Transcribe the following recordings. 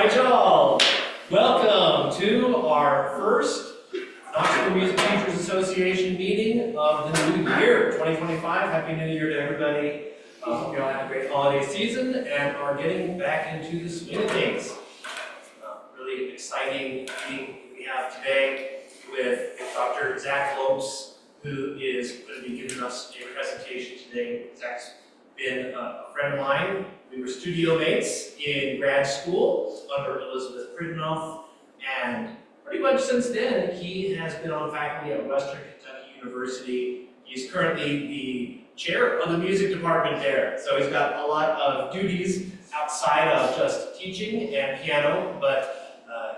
right, y'all. Welcome to our first Knoxville Music Teachers Association meeting of the new year, 2025. Happy New Year to everybody. Hope you all had a great holiday season and are getting back into the swing of things. Really exciting meeting we have today with Dr. Lopes, who is going to be giving us a presentation today. Zach's been a friend of mine. We were studio mates in grad school under Elizabeth Pridenoff, and pretty much since then he has been on faculty at Western Kentucky University. He's currently the chair of the music department there, so he's got a lot of duties outside of just teaching and piano, but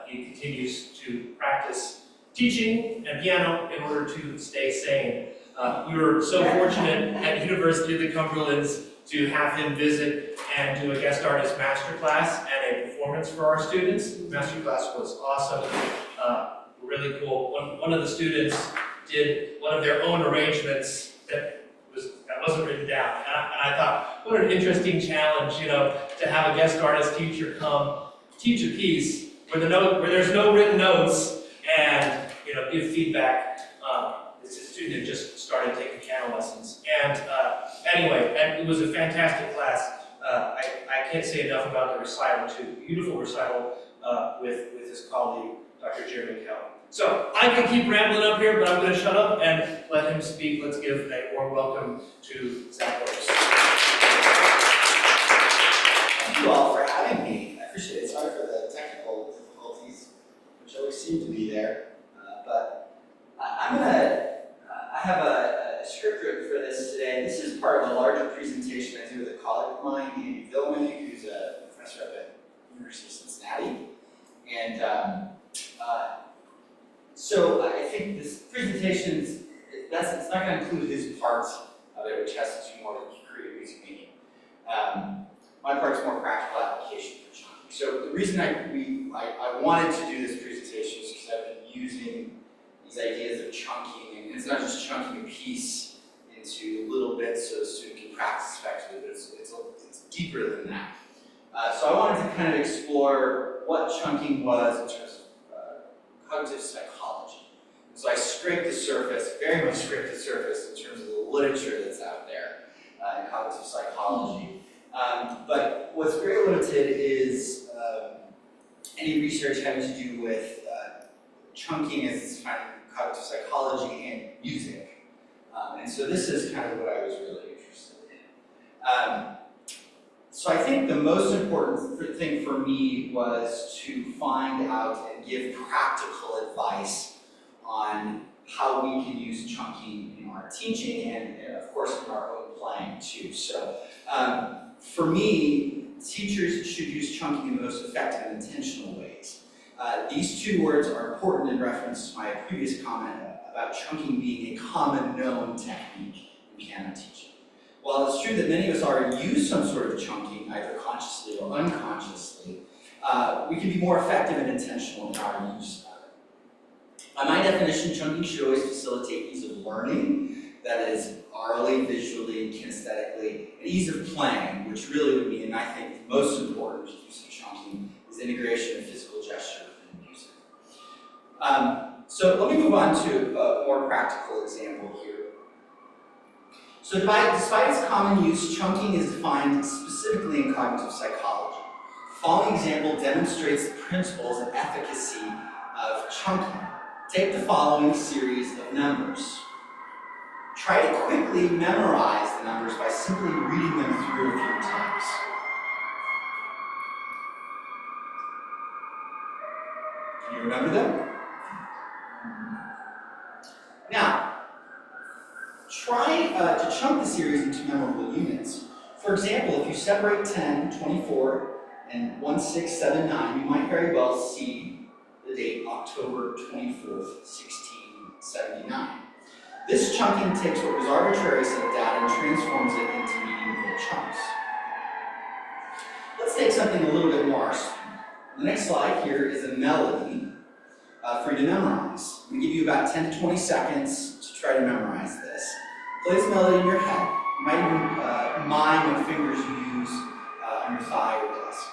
he continues to practice teaching and piano in order to stay sane. We were so fortunate at University of the Cumberlands to have him visit and do a guest artist masterclass and a performance for our students. The masterclass was awesome, really cool. One of the students did one of their own arrangements that wasn't written down, and I thought, what an interesting challenge, you know, to have a guest artist teacher come teach a piece where there's no written notes and give feedback. This student just started taking piano lessons, and anyway, and it was a fantastic class. I can't say enough about the recital too. Beautiful recital with his colleague, Dr. Jeremy Kell. So I could keep rambling up here, but I'm going to shut up and let him speak. Let's give a warm welcome to Zach Lopes. Thank you all for having me. I appreciate it. Sorry for the technical difficulties, which always seem to be there. But I have a script written for this today. This is part of a larger presentation I do with a colleague of mine, Andy Villman, who's a professor up at University of Cincinnati. And so I think this presentation, it's not going to include his part of it, which has to do more with creative music making. My part's more practical application for chunking. So the reason I wanted to do this presentation is because I've been using these ideas of chunking, and it's not just chunking a piece into little bits so the student can practice effectively, but it's deeper than that. So I wanted to kind of explore what chunking was in terms of cognitive psychology. So I scraped the surface, very much scraped the surface in terms of the literature that's out there in cognitive psychology. But what's very limited is any research having to do with chunking as it's defined in cognitive psychology and music. And so this is kind of what I was really interested in. So I think the most important thing for me was to find out and give practical advice on how we can use chunking in our teaching and of course in our own playing too. So for me, teachers should use chunking in the most effective and intentional ways. These two words are important in reference to my previous comment about chunking being a common known technique in piano teaching. While it's true that many of us already use some sort of chunking, either consciously or unconsciously, we can be more effective and intentional in our use of it. By my definition, chunking should always facilitate ease of learning, that is, orally, visually, kinesthetically, and ease of playing, which really would be, and I think the most important use of chunking is integration of physical gesture within music. So let me move on to a more practical example here. So despite its common use, chunking is defined specifically in cognitive psychology. The following example demonstrates the principles and efficacy of chunking. Take the following series of numbers. Try to quickly memorize the numbers by simply reading them through a few times. Can you remember them? Now, try to chunk the series into memorable units. For example, if you separate 10, 24, and 1679, you might very well see the date October 24th, 1679. This chunking takes what was arbitrary set of data and transforms it into meaningful chunks. Let's take something a little bit more. The next slide here is a melody for you to memorize. I'm going to give you about 10 to 20 seconds to try to memorize this. Play this melody in your head. You might even mime what fingers you use on your thigh or desk.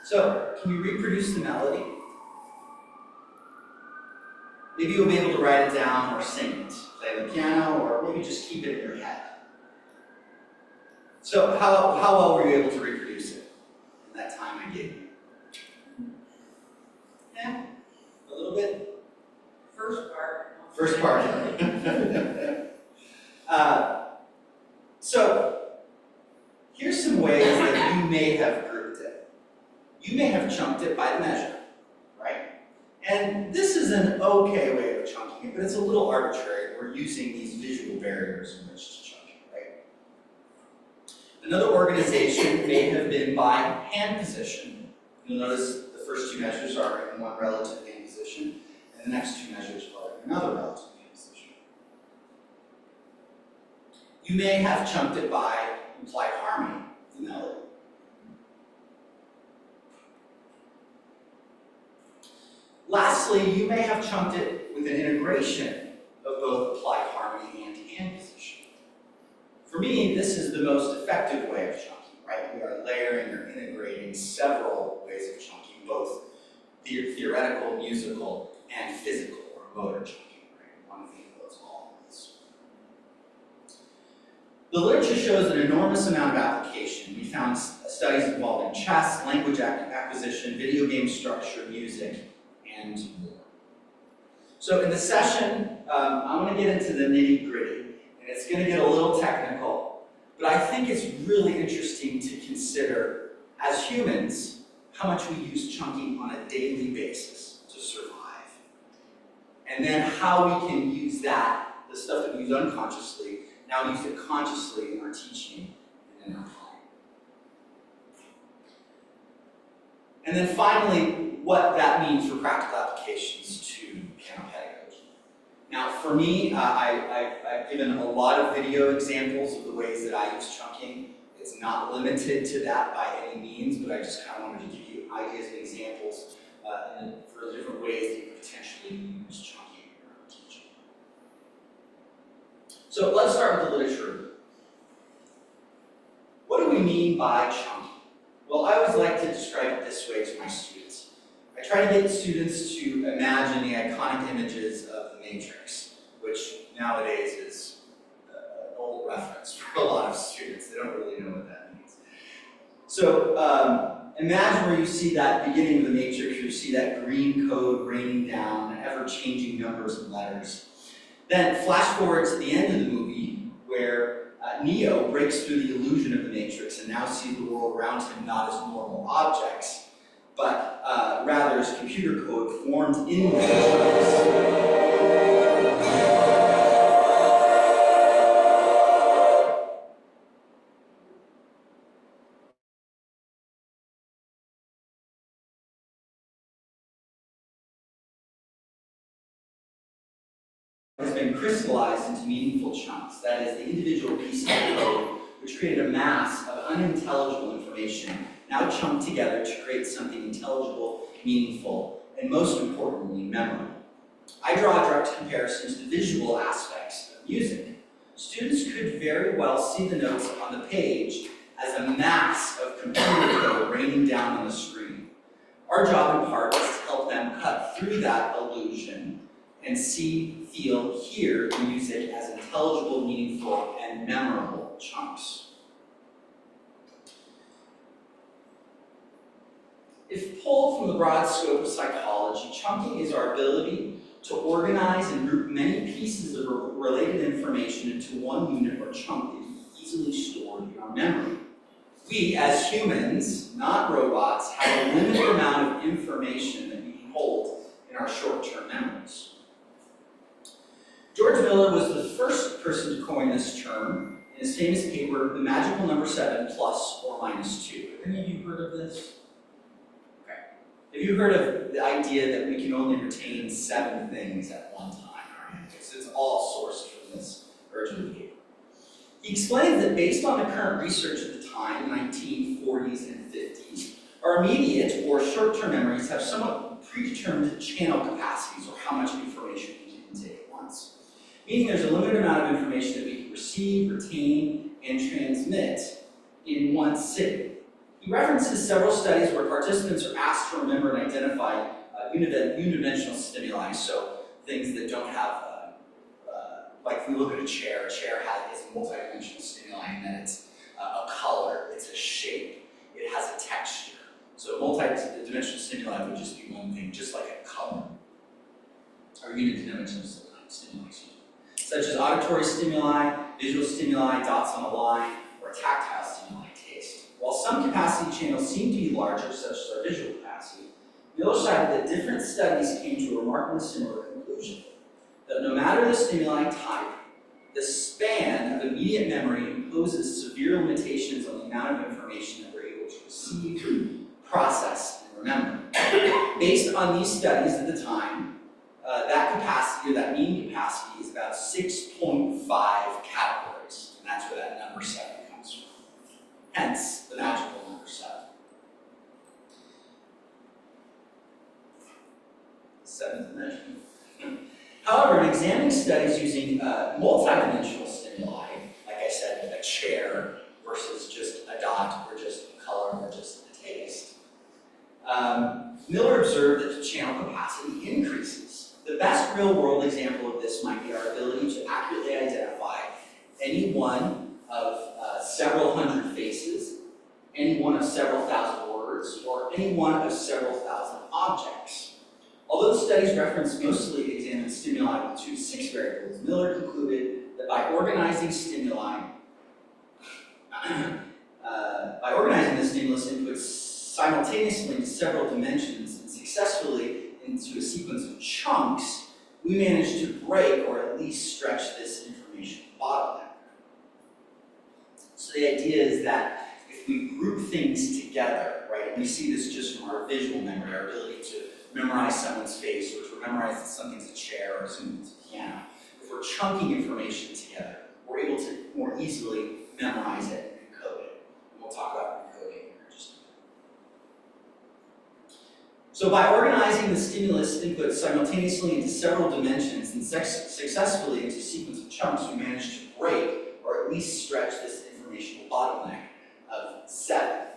So, can you reproduce the melody? Maybe you'll be able to write it down or sing it, play the piano, or maybe just keep it in your head. So, how well were you able to reproduce it in that time I gave you? Yeah, a little bit? First part. First part. So, here's some ways that you may have grouped it. You may have chunked it by the measure, right? And this is an okay way of chunking it, but it's a little arbitrary. We're using these visual barriers in which to chunk it, right? Another organization may have been by hand position. You'll notice the first two measures are in one relative hand position, and the next two measures are in another relative hand position. You may have chunked it by implied harmony, the melody. Lastly, you may have chunked it with an integration of both applied harmony and hand position. For me, this is the most effective way of chunking, right? We are layering or integrating several ways of chunking, both theoretical, musical, and physical or motor chunking, right? One thing goes all of this. The literature shows an enormous amount of application. We found studies involving chess, language acquisition, video game structure, music, and more. So in the session, I'm going to get into the nitty-gritty, and it's going to get a little technical, but I think it's really interesting to consider, as humans, how much we use chunking on a daily basis to survive. And then how we can use that, the stuff that we use unconsciously, now use it consciously in our teaching and in our playing. And then finally, what that means for practical applications to piano pedagogy. Now, for me, I've given a lot of video examples of the ways that I use chunking. It's not limited to that by any means, but I just kind of wanted to give you ideas and examples for the different ways that you could potentially use chunking in your own teaching. So let's start with the literature. What do we mean by chunking? Well, I always like to describe it this way to my students. I try to get students to imagine the iconic images of the Matrix, which nowadays is an old reference for a lot of students. They don't really know what that means. So imagine where you see that beginning of the Matrix, you see that green code raining down, ever-changing numbers and letters. Then flash forward to the end of the movie, where Neo breaks through the illusion of the Matrix and now sees the world around him not as normal objects, but rather as computer code formed in the Matrix. Has been crystallized into meaningful chunks. That is, the individual pieces of code which created a mass of unintelligible information now chunked together to create something intelligible, meaningful, and most importantly, memorable. I draw a direct comparison to the visual aspects of music. Students could very well see the notes on the page as a mass of computer code raining down on the screen. Our job in part is to help them cut through that illusion and see, feel, hear the music as intelligible, meaningful, and memorable chunks. If pulled from the broad scope of psychology, chunking is our ability to organize and group many pieces of related information into one unit or chunk that is easily stored in our memory. We, as humans, not robots, have a limited amount of information that we can hold in our short-term memories. George Miller was the first person to coin this term in his famous paper, The Magical Number 7 plus or minus 2. Have any of you heard of this? Okay. Have you heard of the idea that we can only retain 7 things at one time? It's all sourced from this original paper. He explains that based on the current research at the time, 1940s and 50s, our immediate or short-term memories have somewhat predetermined channel capacities, or how much information we can take at once. Meaning there's a limited amount of information that we can receive, retain, and transmit in one sitting. He references several studies where participants are asked to remember and identify unidimensional stimuli, so things that don't have, like if we look at a chair is multidimensional stimuli, and then it's a color, it's a shape, it has a texture. So multi-dimensional stimuli would just be one thing, just like a color, or unidimensional stimuli, such as auditory stimuli, visual stimuli, dots on a line, or tactile stimuli, taste. While some capacity channels seem to be larger, such as our visual capacity, Miller cited that different studies came to a remarkably similar conclusion, that no matter the stimuli type, the span of immediate memory imposes severe limitations on the amount of information that we're able to receive, process, and remember. Based on these studies at the time, that capacity, or that mean capacity, is about 6.5 categories, and that's where that number 7 comes from. Hence, the magical number 7. Seventh dimension. However, in examining studies using multidimensional stimuli, like I said, a chair versus just a dot, or just a color, or just a taste, Miller observed that the channel capacity increases. The best real-world example of this might be our ability to accurately identify any one of several hundred faces, any one of several thousand words, or any one of several thousand objects. Although the studies reference mostly examined stimuli with 2 to 6 variables, Miller concluded that by organizing the stimulus inputs simultaneously into several dimensions and successfully into a sequence of chunks, we managed to break or at least stretch this information bottleneck. So the idea is that if we group things together, right, and we see this just from our visual memory, our ability to memorize someone's face, or to memorize that something's a chair or something's a piano. If we're chunking information together, we're able to more easily memorize it and encode it. And we'll talk about encoding here in just a minute. So by organizing the stimulus input simultaneously into several dimensions and successfully into a sequence of chunks, we managed to break, or at least stretch, this informational bottleneck of 7.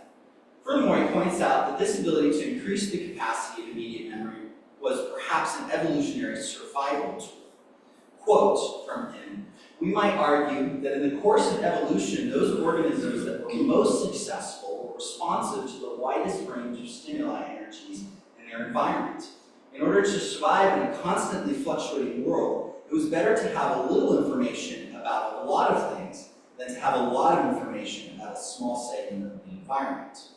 Furthermore, he points out that this ability to increase the capacity of immediate memory was perhaps an evolutionary survival tool. Quote from him, "We might argue that in the course of evolution, those organisms that were most successful were responsive to the widest range of stimuli energies in their environment. In order to survive in a constantly fluctuating world, it was better to have a little information about a lot of things than to have a lot of information about a small segment of the environment.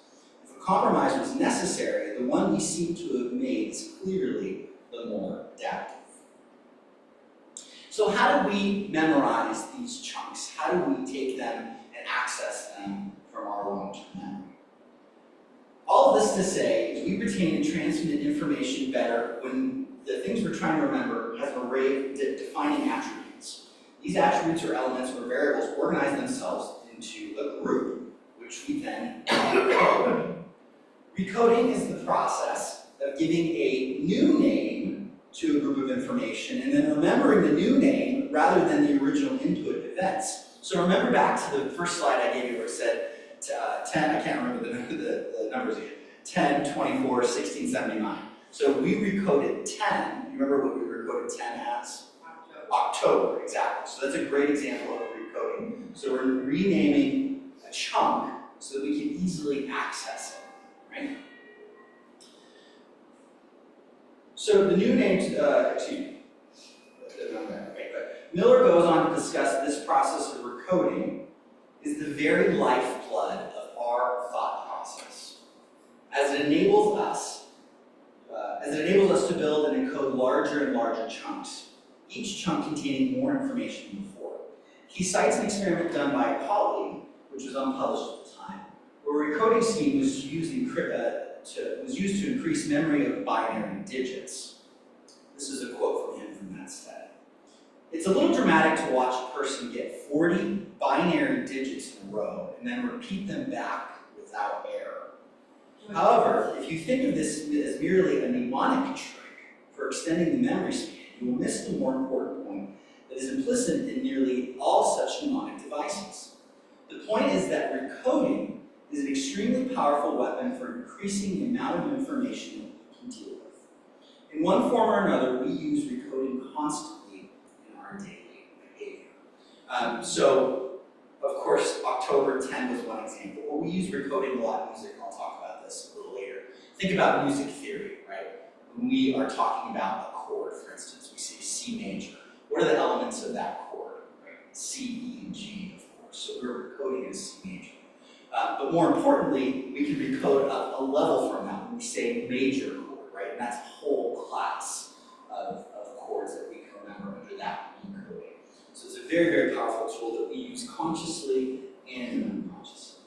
Compromise was necessary, the one we seem to have made is clearly the more adaptive." So how do we memorize these chunks? How do we take them and access them from our long-term memory? All of this to say is we retain and transmit information better when the things we're trying to remember have an array of defining attributes. These attributes or elements or variables organize themselves into a group, which we then code. Recoding is the process of giving a new name to a group of information and then remembering the new name rather than the original input events. So remember back to the first slide I gave you where it said 10, I can't remember the numbers again, 10, 24, 16, 79. So we recoded 10. You remember what we recoded 10 as? October, exactly. So that's a great example of recoding. So we're renaming a chunk so that we can easily access it. Right? So the new name, Miller goes on to discuss this process of recoding is the very lifeblood of our thought process, as it enables us to build and encode larger and larger chunks, each chunk containing more information than before. He cites an experiment done by a colleague, which was unpublished at the time, where a recoding scheme was used to increase memory of binary digits. This is a quote from him from that study. "It's a little dramatic to watch a person get 40 binary digits in a row and then repeat them back without error. However, if you think of this as merely a mnemonic trick for extending the memory span, you will miss the more important point that is implicit in nearly all such mnemonic devices. The point is that recoding is an extremely powerful weapon for increasing the amount of information that we can deal with. In one form or another, we use recoding constantly in our daily behavior. So, of course, October 10 was one example, but we use recoding a lot in music, and I'll talk about this a little later. Think about music theory, right? When we are talking about a chord, for instance, we say C major. What are the elements of that chord? Right? C, E, and G, of course. So we're recoding as C major. But more importantly, we can recode up a level from that when we say major chord, right? And that's a whole class of chords that we can remember under that recoding. So it's a very, very powerful tool that we use consciously and unconsciously.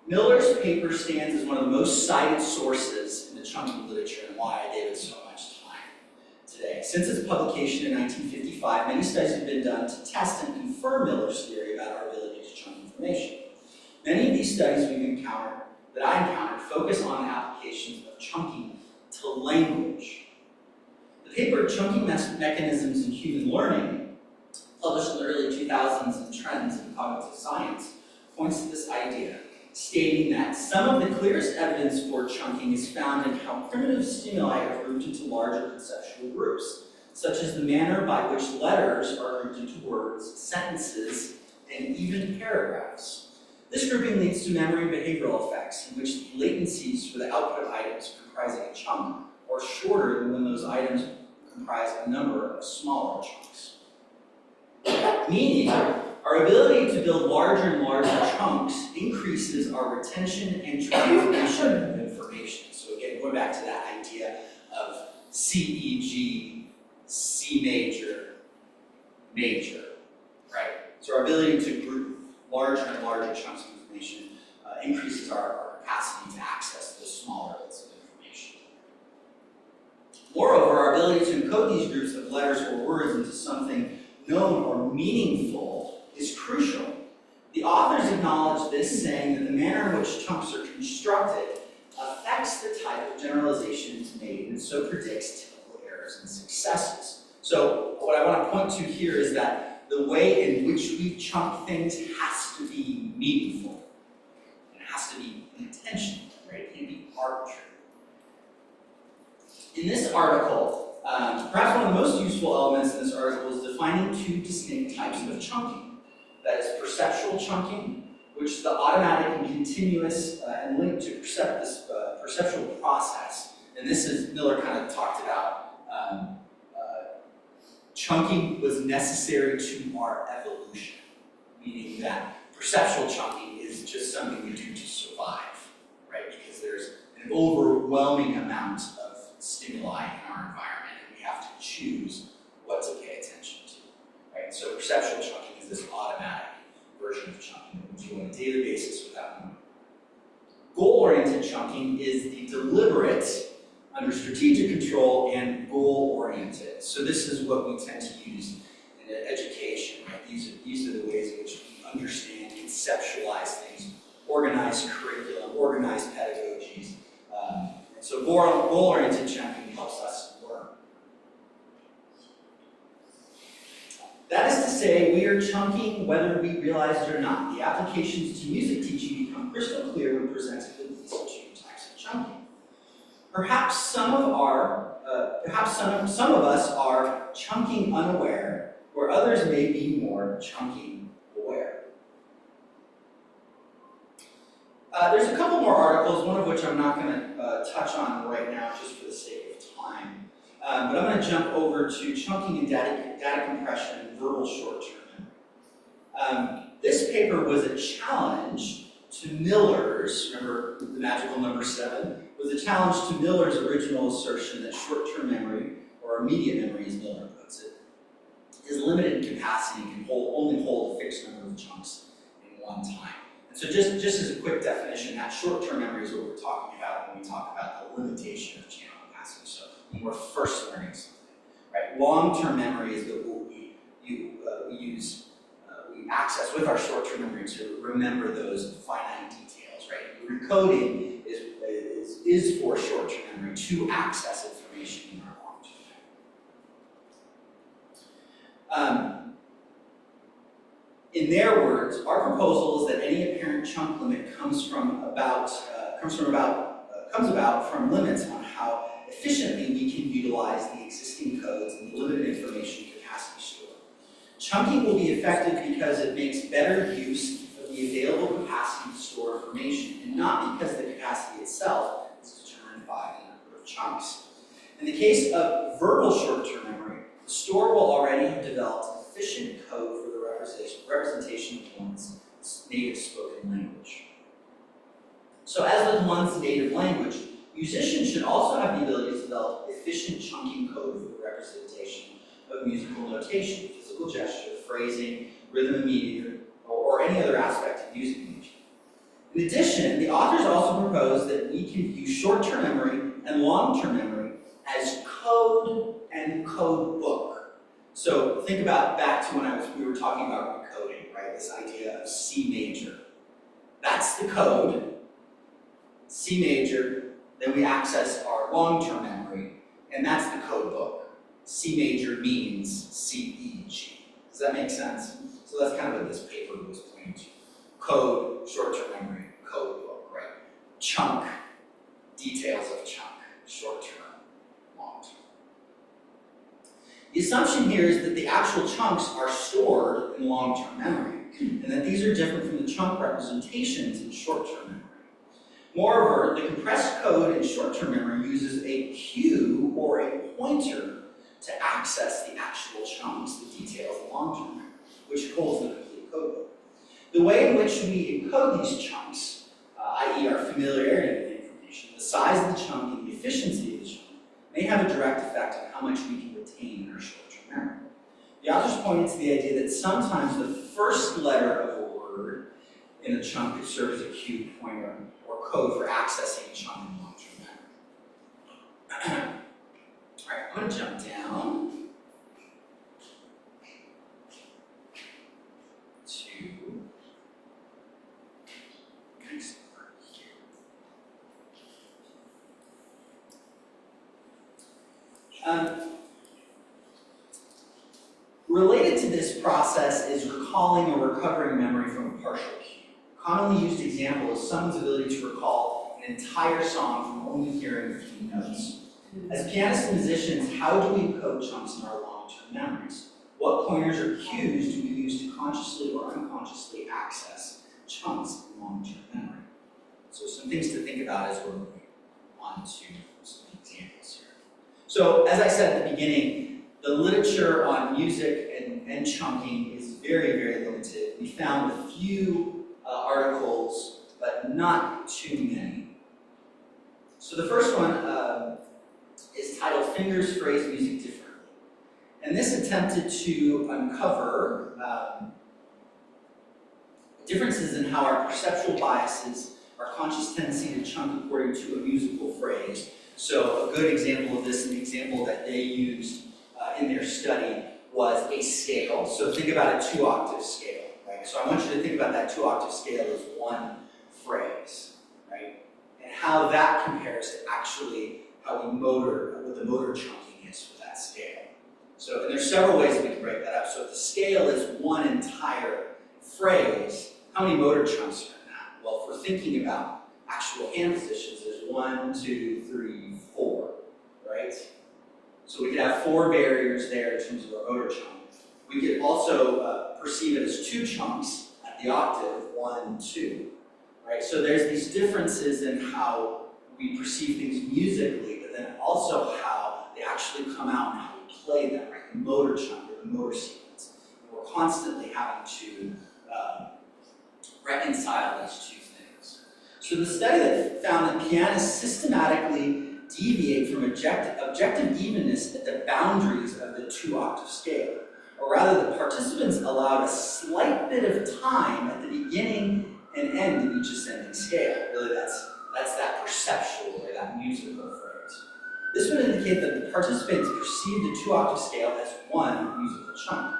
Miller's paper stands as one of the most cited sources in the chunking literature, and why I gave it so much time today. Since its publication in 1955, many studies have been done to test and confirm Miller's theory about our ability to chunk information. Many of these studies that I encountered focus on the applications of chunking to language. The paper Chunking Mechanisms in Human Learning, published in the early 2000s in Trends in Cognitive Science, points to this idea, stating that some of the clearest evidence for chunking is found in how primitive stimuli are grouped into larger conceptual groups, such as the manner by which letters are grouped into words, sentences, and even paragraphs. This grouping leads to memory and behavioral effects in which the latencies for the output of items comprising a chunk are shorter than when those items comprise a number of smaller chunks. Meaning, our ability to build larger and larger chunks increases our retention and transmission of information. So again, going back to that idea of C, E, G, C major, major, right? So our ability to group larger and larger chunks of information increases our capacity to access those smaller bits of information. Moreover, our ability to encode these groups of letters or words into something known or meaningful is crucial. The authors acknowledge this, saying that the manner in which chunks are constructed affects the type of generalizations made, and so predicts typical errors and successes. So what I want to point to here is that the way in which we chunk things has to be meaningful. It has to be intentional, right? It can't be arbitrary. In this article, perhaps one of the most useful elements in this article is defining two distinct types of chunking. That is perceptual chunking, which is the automatic and continuous and linked to this perceptual process. And this is, Miller kind of talked about, chunking was necessary to our evolution, meaning that perceptual chunking is just something we do to survive, right? Because there's an overwhelming amount of stimuli in our environment, and we have to choose what to pay attention to, right? So perceptual chunking is this automatic version of chunking that we do on a daily basis without knowing. Goal-oriented chunking is the deliberate, under strategic control, and goal-oriented. So this is what we tend to use in education, right? These are the ways in which we understand, conceptualize things, organize curriculum, organize pedagogies. And so goal-oriented chunking helps us learn. That is to say, we are chunking whether we realize it or not. The applications to music teaching become crystal clear when presented with these two types of chunking. Perhaps some of us are chunking unaware, where others may be more chunking aware. There's a couple more articles, one of which I'm not going to touch on right now just for the sake of time. But I'm going to jump over to chunking and data compression and verbal short-term memory. This paper was a challenge to Miller's, remember the magical number 7, was a challenge to Miller's original assertion that short-term memory, or immediate memory as Miller puts it, is limited in capacity and can only hold a fixed number of chunks in one time. And so just as a quick definition, that short-term memory is what we're talking about when we talk about the limitation of channel capacity. So when we're first learning something, right? Long-term memory is what we access with our short-term memory to remember those finite details, right? Recoding is for short-term memory to access information in our long-term memory. In their words, our proposal is that any apparent chunk limit comes about from limits on how efficiently we can utilize the existing codes and the limited information capacity store. Chunking will be effective because it makes better use of the available capacity to store information, and not because the capacity itself is determined by the number of chunks. In the case of verbal short-term memory, the store will already have developed efficient code for the representation of one's native spoken language. So as with one's native language, musicians should also have the ability to develop efficient chunking code for the representation of musical notation, physical gesture, phrasing, rhythm and meter, or any other aspect of music making. In addition, the authors also propose that we can use short-term memory and long-term memory as code and code book. So think about back to when we were talking about recoding, right? This idea of C major. That's the code, C major, then we access our long-term memory, and that's the code book. C major means C, E, G. Does that make sense? So that's kind of what this paper was pointing to. Code, short-term memory, code book, right? Chunk, details of chunk, short-term, long-term. The assumption here is that the actual chunks are stored in long-term memory, and that these are different from the chunk representations in short-term memory. Moreover, the compressed code in short-term memory uses a cue or a pointer to access the actual chunks, the details of long-term memory, which holds the complete code book. The way in which we encode these chunks, i.e. our familiarity with the information, the size of the chunk and the efficiency of the chunk, may have a direct effect on how much we can retain in our short-term memory. The authors pointed to the idea that sometimes the first letter of a word in a chunk could serve as a cue, pointer, or code for accessing a chunk in long-term memory. All right, I'm going to jump down to next part here. Related to this process is recalling or recovering memory from a partial cue. A commonly used example is someone's ability to recall an entire song from only hearing a few notes. As pianists and musicians, how do we encode chunks in our long-term memories? What pointers or cues do we use to consciously or unconsciously access chunks in long-term memory? So some things to think about as we're moving on to some examples here. So as I said at the beginning, the literature on music and chunking is very, very limited. We found a few articles, but not too many. So the first one is titled Fingers Phrase Music Differently. And this attempted to uncover differences in how our perceptual biases, our conscious tendency to chunk according to a musical phrase. So a good example of this, an example that they used in their study, was a scale. So think about a 2-octave scale, right? So I want you to think about that 2-octave scale as one phrase, right? And how that compares to actually how we motor, what the motor chunking is for that scale. So, and there's several ways that we can break that up. So if the scale is one entire phrase, how many motor chunks are in that? Well, if we're thinking about actual hand positions, there's 1, 2, 3, 4, right? So we could have 4 barriers there in terms of our motor chunk. We could also perceive it as 2 chunks at the octave, 1, 2, right? So there's these differences in how we perceive things musically, but then also how they actually come out and how we play them, right? The motor chunk or the motor sequence. And we're constantly having to reconcile these 2 things. So the study that found that pianists systematically deviate from objective evenness at the boundaries of the 2-octave scale. Or rather, the participants allowed a slight bit of time at the beginning and end of each ascending scale. Really, that's that perceptual or that musical phrase. This would indicate that the participants perceived the 2-octave scale as one musical chunk.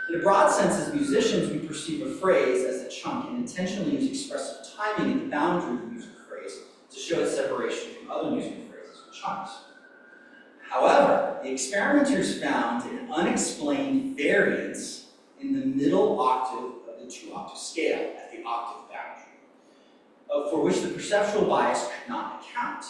In a broad sense, as musicians, we perceive a phrase as a chunk and intentionally use expressive timing at the boundary of the musical phrase to show its separation from other musical phrases or chunks. However, the experimenters found an unexplained variance in the middle octave of the 2-octave scale at the octave boundary, for which the perceptual bias could not account.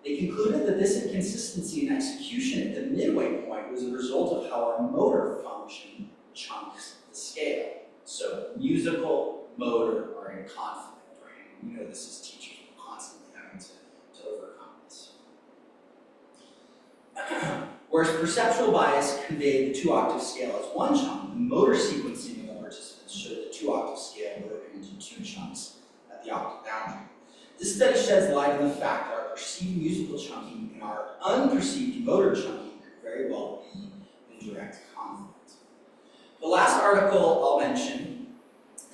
They concluded that this inconsistency in execution at the midway point was a result of how our motor function chunks the scale. So musical, motor are in conflict, right? We know this as teachers, we're constantly having to overcome this. Whereas perceptual bias conveyed the 2-octave scale as one chunk, the motor sequencing of the participants showed the 2-octave scale broken into 2 chunks at the octave boundary. This study sheds light on the fact that our perceived musical chunking and our unperceived motor chunking could very well be in direct conflict. The last article I'll mention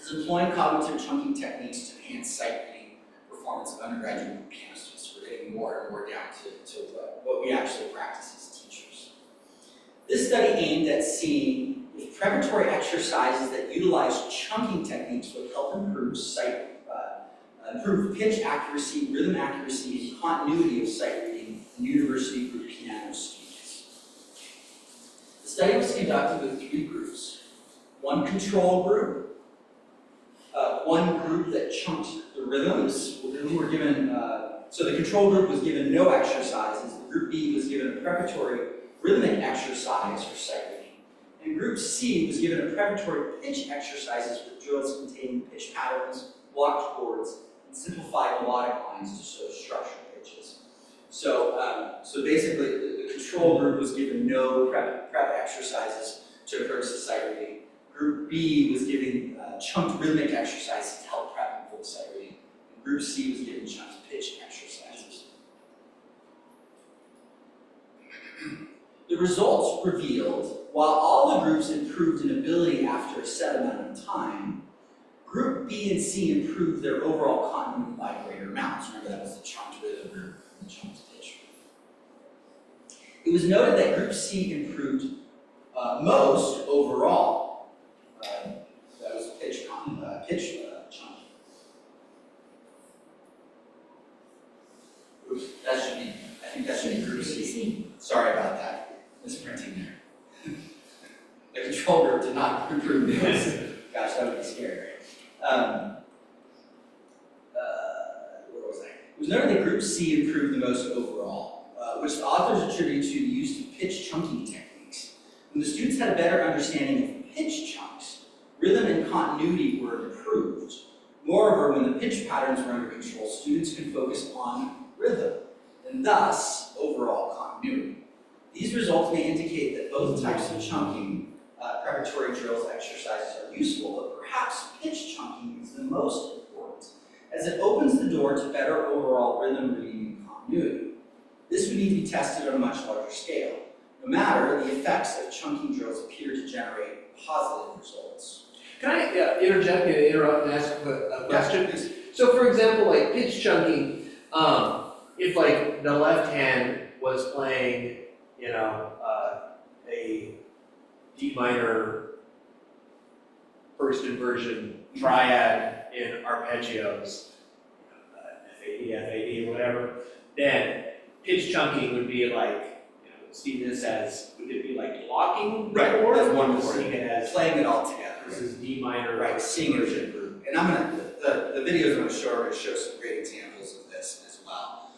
is employing cognitive chunking techniques to enhance sight reading performance of undergraduate piano students. We're getting more and more down to what we actually practice as teachers. This study aimed at seeing if preparatory exercises that utilize chunking techniques would help improve improve pitch accuracy, rhythm accuracy, and continuity of sight reading in university group piano students. The study was conducted with 3 groups. One control group, one group that chunked the rhythms, who were given, so the control group was given no exercises, the group B was given a preparatory rhythmic exercise for sight reading, and group C was given a preparatory pitch exercises with drills containing pitch patterns, blocked chords, and simplified melodic lines to show structural pitches. So, basically, the control group was given no prep exercises to encourage the sight reading. Group B was given chunked rhythmic exercises to help prep for the sight reading. And Group C was given chunked pitch exercises. The results revealed, while all the groups improved in ability after a set amount of time, Group B and C improved their overall continuity by greater amounts. Remember, that was the chunked rhythm group and the chunked pitch group. It was noted that Group C improved most overall. That was pitch chunk. Oops, that should be, I think that should be Group C. Sorry about that. Misprinting there. The control group did not improve this. Gosh, that would be scary, right? Where was I? It was noted that Group C improved the most overall, which the authors attribute to the use of pitch chunking techniques. When the students had a better understanding of pitch chunks, rhythm and continuity were improved. Moreover, when the pitch patterns were under control, students could focus on rhythm, and thus overall continuity. These results may indicate that both types of chunking, preparatory drills, exercises are useful, but perhaps pitch chunking is the most important, as it opens the door to better overall rhythm reading and continuity. This would need to be tested on a much larger scale. No matter, the effects of chunking drills appear to generate positive results. Can I interject and interrupt and ask a question? Please. So for example, like pitch chunking, if like the left hand was playing, a D minor first inversion triad in arpeggios, FAD, whatever, then pitch chunking would be like, see this as, would it be like blocking the Right, chord? that's one Or chord. seeing it as, Playing it all together. this is D minor. Right, seeing it as a group. And I'm gonna, the videos I'm gonna show are gonna show some great examples of this as well.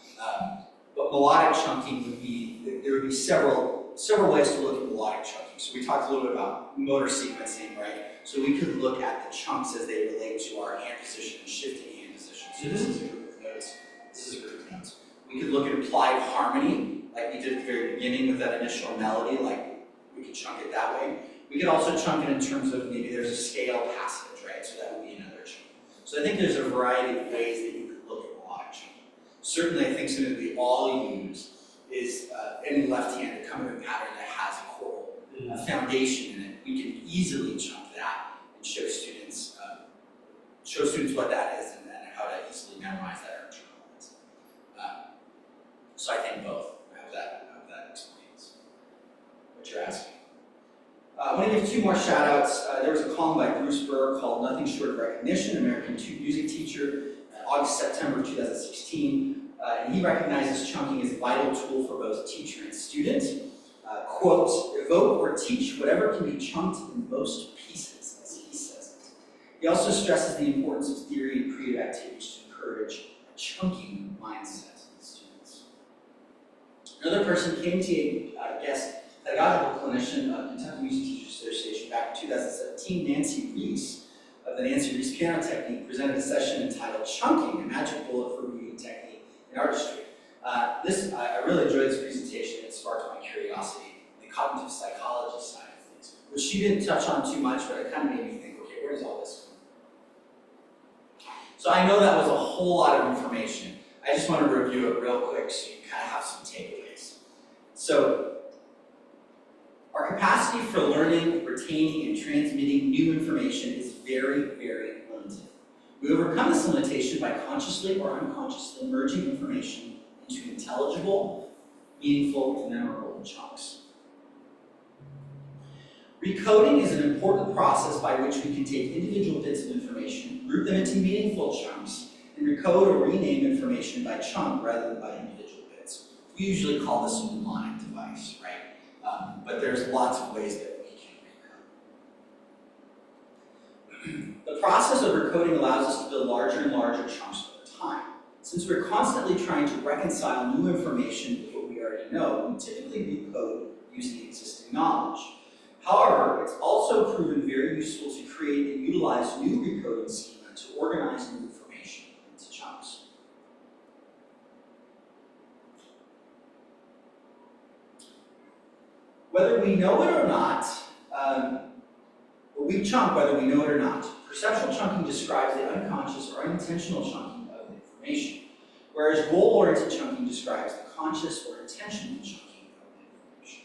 But melodic chunking would be, there would be several ways to look at melodic chunking. So we talked a little bit about motor sequencing, right? So we could look at the chunks as they relate to our hand position and shifting hand position. So this is a group of notes, this is a group of notes. We could look at implied harmony, like we did at the very beginning with that initial melody, like we could chunk it that way. We could also chunk it in terms of maybe there's a scale passage, right? So that would be another chunk. So I think there's a variety of ways that you could look at melodic chunking. Certainly I think something that we all use is any left-handed coming pattern that has a choral foundation in it. We can easily chunk that and show students what that is and how to easily memorize that or internalize. So I think both. I hope that explains what you're asking. I want to give 2 more shout outs. There was a column by Bruce Burr called Nothing Short of Recognition, American Music Teacher, August, September 2016. And he recognizes chunking as a vital tool for both teacher and student. Quote, evoke or teach whatever can be chunked in most pieces, as he says it. He also stresses the importance of theory and creative activities to encourage a chunking mindset in students. Another person, KMTA guest, pedagogical clinician of Kentucky Music Teachers Association back in 2017, Nancy Reese, of the Nancy Reese piano technique, presented a session entitled Chunking, a magic bullet for reading technique in artistry. I really enjoyed this presentation. It sparked my curiosity in the cognitive psychology side of things, which she didn't touch on too much, but it kind of made me think, okay, where does all this come from? So I know that was a whole lot of information. I just want to review it real quick so you kind of have some takeaways. So, our capacity for learning, retaining, and transmitting new information is very, very limited. We overcome this limitation by consciously or unconsciously merging information into intelligible, meaningful, and memorable chunks. Recoding is an important process by which we can take individual bits of information, group them into meaningful chunks, and recode or rename information by chunk rather than by individual bits. We usually call this a mnemonic device, right? But there's lots of ways that we can recode. The process of recoding allows us to build larger and larger chunks over time. Since we're constantly trying to reconcile new information with what we already know, we typically recode using existing knowledge. However, it's also proven very useful to create and utilize new recoding schema to organize new information into chunks. Whether we know it or not, we chunk whether we know it or not. Perceptual chunking describes the unconscious or unintentional chunking of the information, whereas goal-oriented chunking describes the conscious or intentional chunking of the information.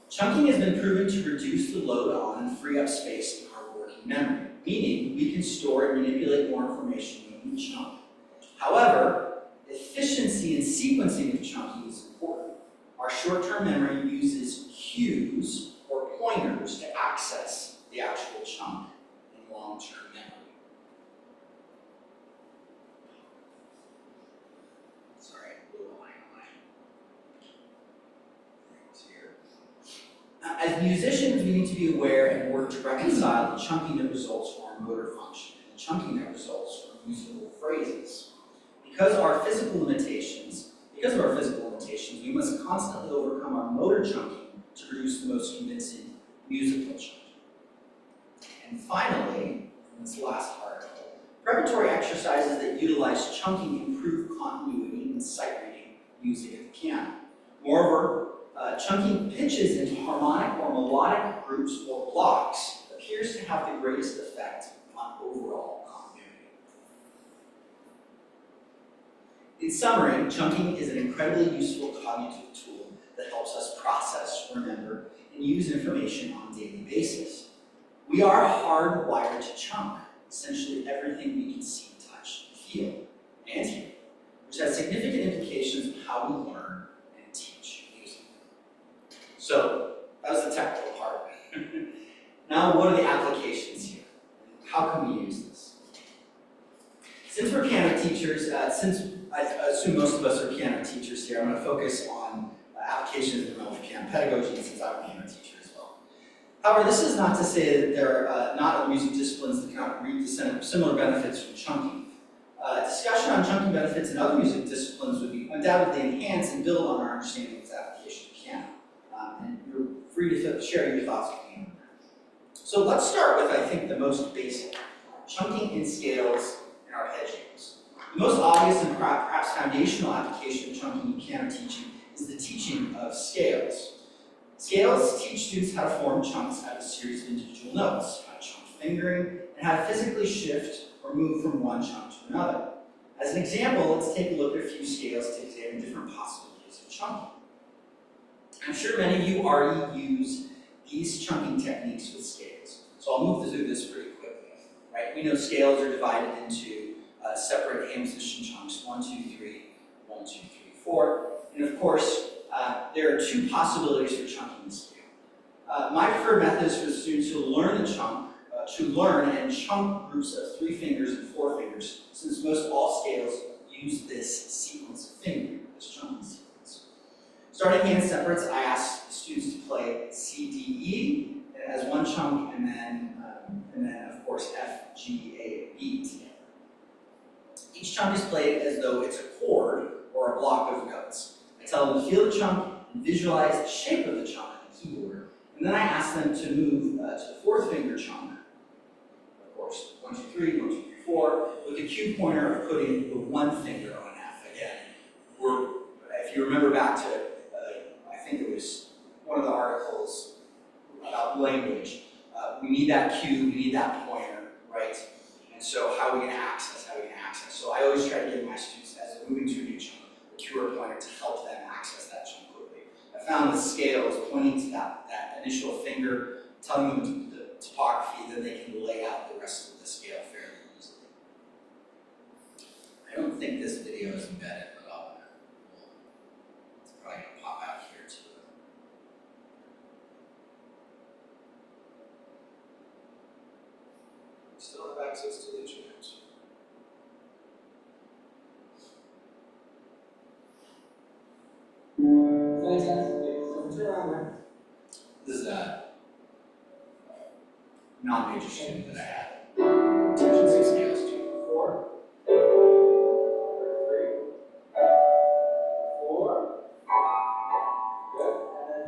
Chunking has been proven to reduce the load on and free up space in our working memory, meaning we can store and manipulate more information when we chunk. However, efficiency in sequencing of chunking is important. Our short-term memory uses cues or pointers to access the actual chunk in long-term memory. Sorry, a little behind on my things here. As musicians, we need to be aware and work to reconcile the chunking that results from our motor function and the chunking that results from musical phrases. Because of our physical limitations, we must constantly overcome our motor chunking to produce the most convincing musical chunking. And finally, this last part, preparatory exercises that utilize chunking improve continuity and sight reading music at the piano. Moreover, chunking pitches into harmonic or melodic groups or blocks appears to have the greatest effect on overall continuity. In summary, chunking is an incredibly useful cognitive tool that helps us process, remember, and use information on a daily basis. We are hardwired to chunk essentially everything we can see, touch, feel, and hear, which has significant implications on how we learn and teach music. So, that was the technical part. Now, what are the applications here? How can we use this? Since we're piano teachers, since I assume most of us are piano teachers here, I'm going to focus on applications in the realm of piano pedagogy since I'm a piano teacher as well. However, this is not to say that there are not other music disciplines that cannot reap the similar benefits from chunking. Discussion on chunking benefits in other music disciplines would be undoubtedly enhance and build on our understanding of its application to piano. And you're free to share your thoughts with me on that. So let's start with, I think, the most basic, chunking in scales and arpeggios. The most obvious and perhaps foundational application of chunking in piano teaching is the teaching of scales. Scales teach students how to form chunks out of a series of individual notes, how to chunk fingering, and how to physically shift or move from one chunk to another. As an example, let's take a look at a few scales to examine different possibilities of chunking. I'm sure many of you already use these chunking techniques with scales, so I'll move through this pretty quickly. Right? We know scales are divided into separate hand position chunks, 1, 2, 3, 1, 2, 3, 4. And of course, there are two possibilities for chunking the scale. My preferred method is for the students to learn and chunk groups of 3 fingers and 4 fingers, since most all scales use this sequence of fingering, this chunking sequence. Starting hand separates, I ask the students to play C, D, E, and as one chunk, and then of course F, G, A, and B together. Each chunk is played as though it's a chord or a block of notes. I tell them to feel the chunk and visualize the shape of the chunk on the keyboard, and then I ask them to move to the fourth finger chunk. Of course, 1, 2, 3, 1, 2, 3, 4, with the cue pointer of putting the one finger on F again. If you remember back to, I think it was one of the articles about language, we need that cue, we need that pointer, right? And so how are we going to access? So I always try to give my students, as they're moving to a new chunk, a cue or pointer to help them access that chunk quickly. I found the scales pointing to that initial finger, telling them the topography, then they can lay out the rest of the scale fairly easily. I don't think this video is embedded, but it's probably going to pop out here too. Still have access to the internet. This is a non-major student that I had. Attention 6 scales to 4. 3. 4. Good. And then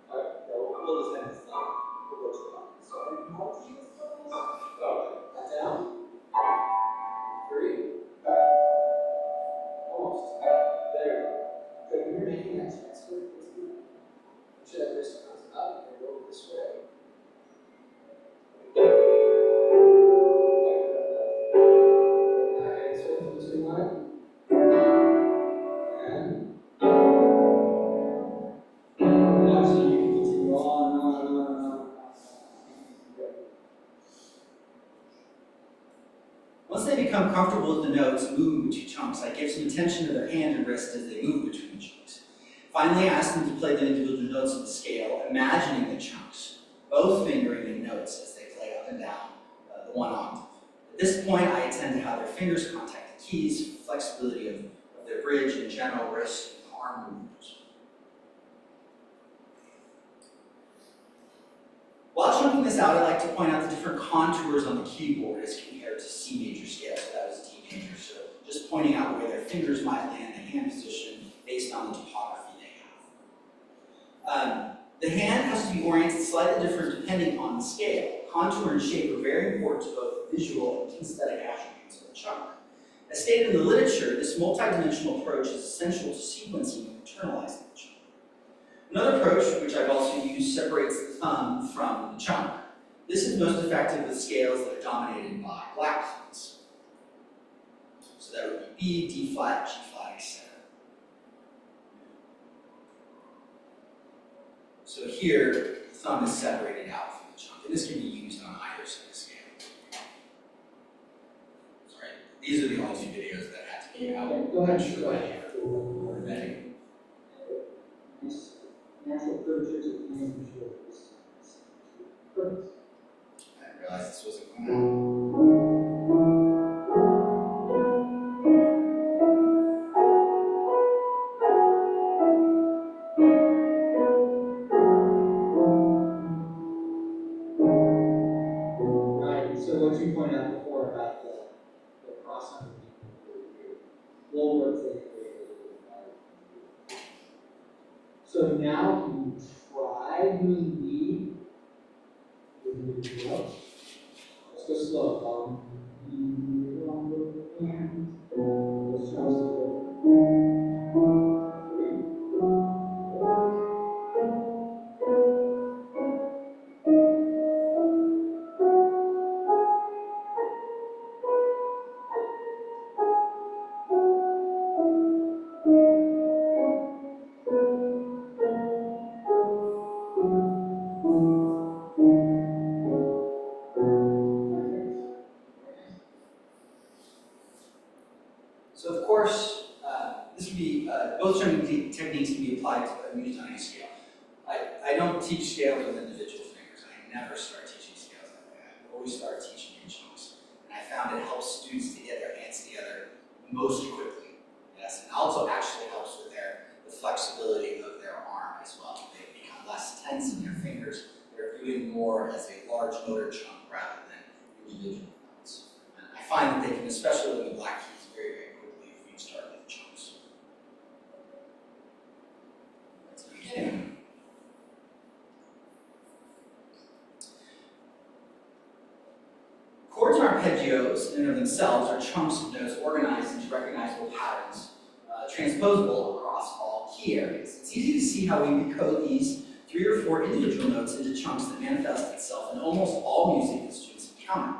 alright, we'll just end this down. We'll go to the top. So how do you use those? That down. 3. Almost. There we go. Good. When you're making that transfer, should have this comes up and go this way. Okay, so between one and actually you can continue on. Once they become comfortable with the notes moving between chunks, I give some attention to their hand and wrist as they move between chunks. Finally, I ask them to play the individual notes of the scale, imagining the chunks, both fingering the notes as they play up and down the one octave. At this point, I attend to how their fingers contact the keys, flexibility of their bridge and general wrist and arm movements. While chunking this out, I like to point out the different contours on the keyboard as compared to C major scale, so that was D major. So just pointing out where their fingers might land, the hand position, based on the topography. The hand has to be oriented slightly different depending on the scale. Contour and shape are very important to both the visual and kinesthetic attributes of the chunk. As stated in the literature, this multidimensional approach is essential to sequencing and internalizing the chunk. Another approach, which I've also used, separates the thumb from the chunk. This is most effective with scales that are dominated by black keys. So that would be B, D flat, G flat, etc. So here, the thumb is separated out from the chunk, and this can be used on either side of the scale. Sorry, these are the only 2 videos that had to be out. Go ahead. Embedding. Natural curvatures of the hand visuals. Perfect. I didn't realize this wasn't going on. Right, so what you pointed out before about the cross underneath the lower thing. So now can you try doing B with the gloves? Let's go slow. Let's try slow. So of course, this would be, both chunking techniques can be applied to used on any scale. I don't teach scales with individual fingers. I never start teaching scales that way. I always start teaching in chunks. And I found it helps students to get their hands together most quickly. Yes, and also actually helps with the flexibility of their arm as well. They become less tense in their fingers. find that they can, especially in the black keys, very, very quickly if you start with chunks. That's the beginning. Chords and arpeggios in and of themselves are chunks of notes organized into recognizable patterns, transposable across all key areas. It's easy to see how we decode these 3 or 4 individual notes into chunks that manifest itself in almost all music that students encounter.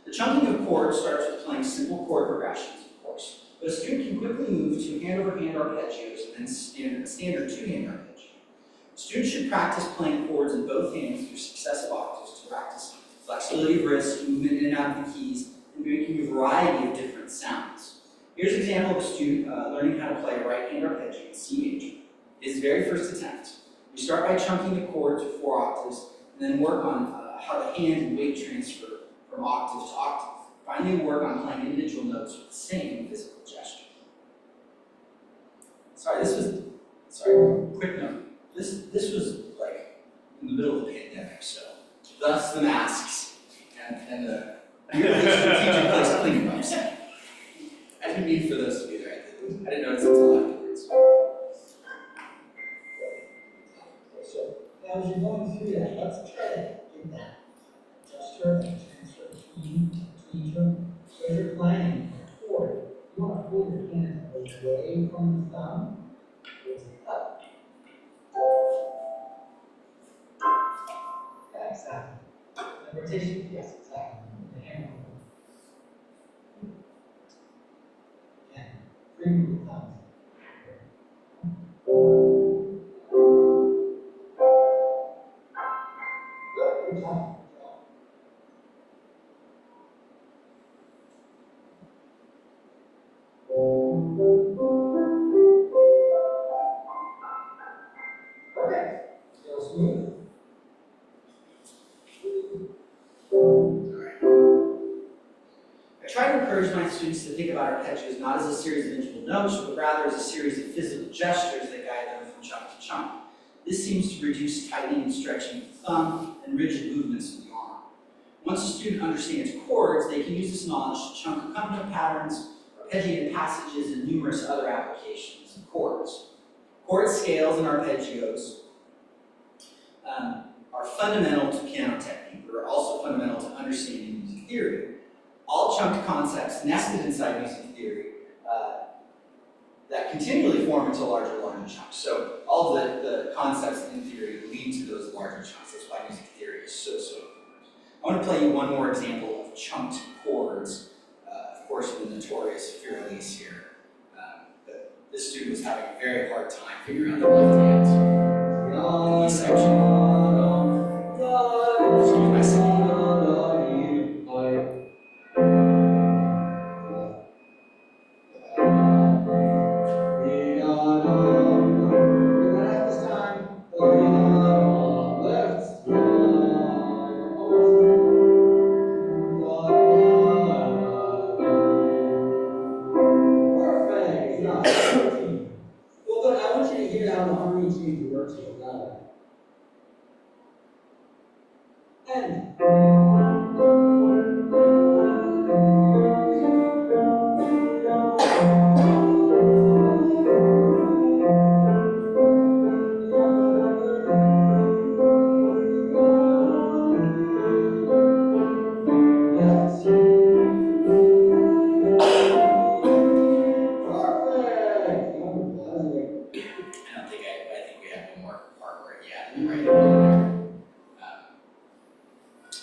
The chunking of chords starts with playing simple chord progressions, of course, but a student can quickly move to hand-over-hand arpeggios and then standard 2-hand arpeggio. Students should practice playing chords in both hands through successive octaves to practice flexibility of wrist, movement in and out of the keys, and making a variety of different sounds. Here's an example of a student learning how to play a right-hand arpeggio in C major. His very first attempt. We start by chunking the chords with 4 octaves, and then work on how the hand and weight transfer from octave to octave. Finally, work on playing individual notes with the same physical gesture. Quick note. This was like in the middle of the pandemic, so thus the masks and the really strategic place of cleaning up. I didn't mean for those to be there. I didn't notice until afterwards. So, as you're going through that, let's try to get that gesture and transfer between them. So as you're playing a chord, you want to pull your hand away from the thumb, raise it up. Yeah, exactly. And rotation, yes, exactly. The hand. And free move the thumbs. Good job. Okay. Feel smooth. I try to encourage my students to think about arpeggios not as a series of individual notes, but rather as a series of physical gestures that guide them from chunk to chunk. This seems to reduce tightening and stretching of the thumb and rigid movements of the arm. Once a student understands chords, they can use this knowledge to chunk accompaniment patterns, arpeggiated passages, and numerous other applications of chords. Chord scales and arpeggios are fundamental to piano technique, but are also fundamental to understanding music theory. All chunked concepts nested inside music theory that continually form into larger chunks. So all the concepts in theory lead to those larger chunks. That's why music theory is so important. I want to play you one more example of chunked chords. Of course, the notorious Fur-Elise here. But this student was having a very hard time figuring out the left hand in E section. Excuse my singing.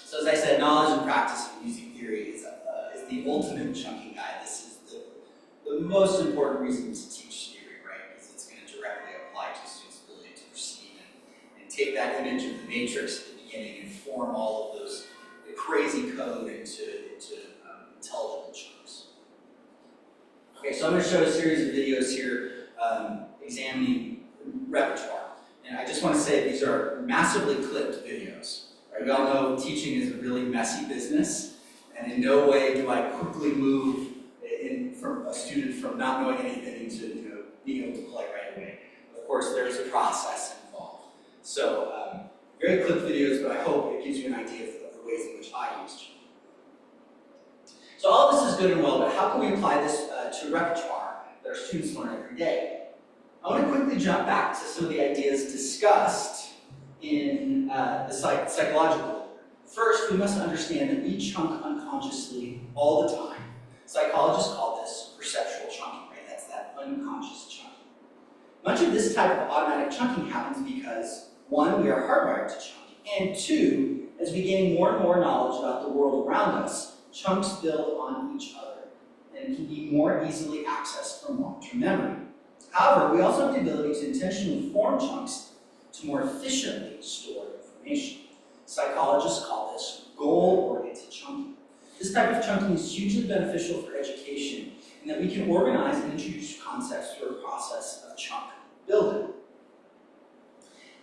So as I said, knowledge and practice of music theory is the ultimate chunking guide. This is the most important reason to teach theory, right? Because it's going to directly apply to a student's ability to perceive and take that image of the matrix at the beginning and form all of those the crazy code into intelligible chunks. Okay, so I'm going to show a series of videos here examining repertoire. And I just want to say these are massively clipped videos. Right? We all know teaching is a really messy business, and in no way do I quickly move from a student from not knowing anything to being able to play right away. Of course, there's a process involved. So very clipped videos, but I hope it gives you an idea of the ways in which I use chunking. So all this is good and well, but how can we apply this to repertoire that our students learn every day? I want to quickly jump back to some of the ideas discussed in the psychological. First, we must understand that we chunk unconsciously all the time. Psychologists call this perceptual chunking, right? That's that unconscious chunking. Much of this type of automatic chunking happens because, one, we are hardwired to chunk, and two, as we gain more and more knowledge about the world around us, chunks build on each other and can be more easily accessed from long-term memory. However, we also have the ability to intentionally form chunks to more efficiently store information. Psychologists call this goal-oriented chunking. This type of chunking is hugely beneficial for education in that we can organize and introduce concepts through a process of chunk building.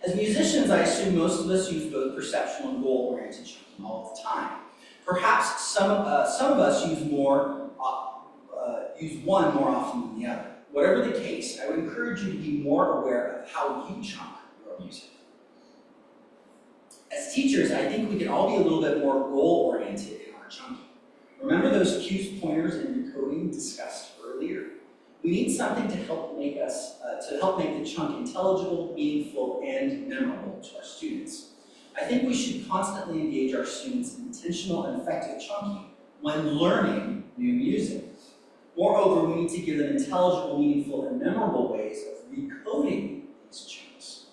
As musicians, I assume most of us use both perceptual and goal-oriented chunking all the time. Perhaps some of us use one more often than the other. Whatever the case, I would encourage you to be more aware of how you chunk your music. As teachers, I think we can all be a little bit more goal-oriented in our chunking. Remember those cues, pointers, and encoding discussed earlier? We need something to help make the chunk intelligible, meaningful, and memorable to our students. I think we should constantly engage our students in intentional and effective chunking when learning new music. Moreover, we need to give them intelligible, meaningful, and memorable ways of recoding these chunks.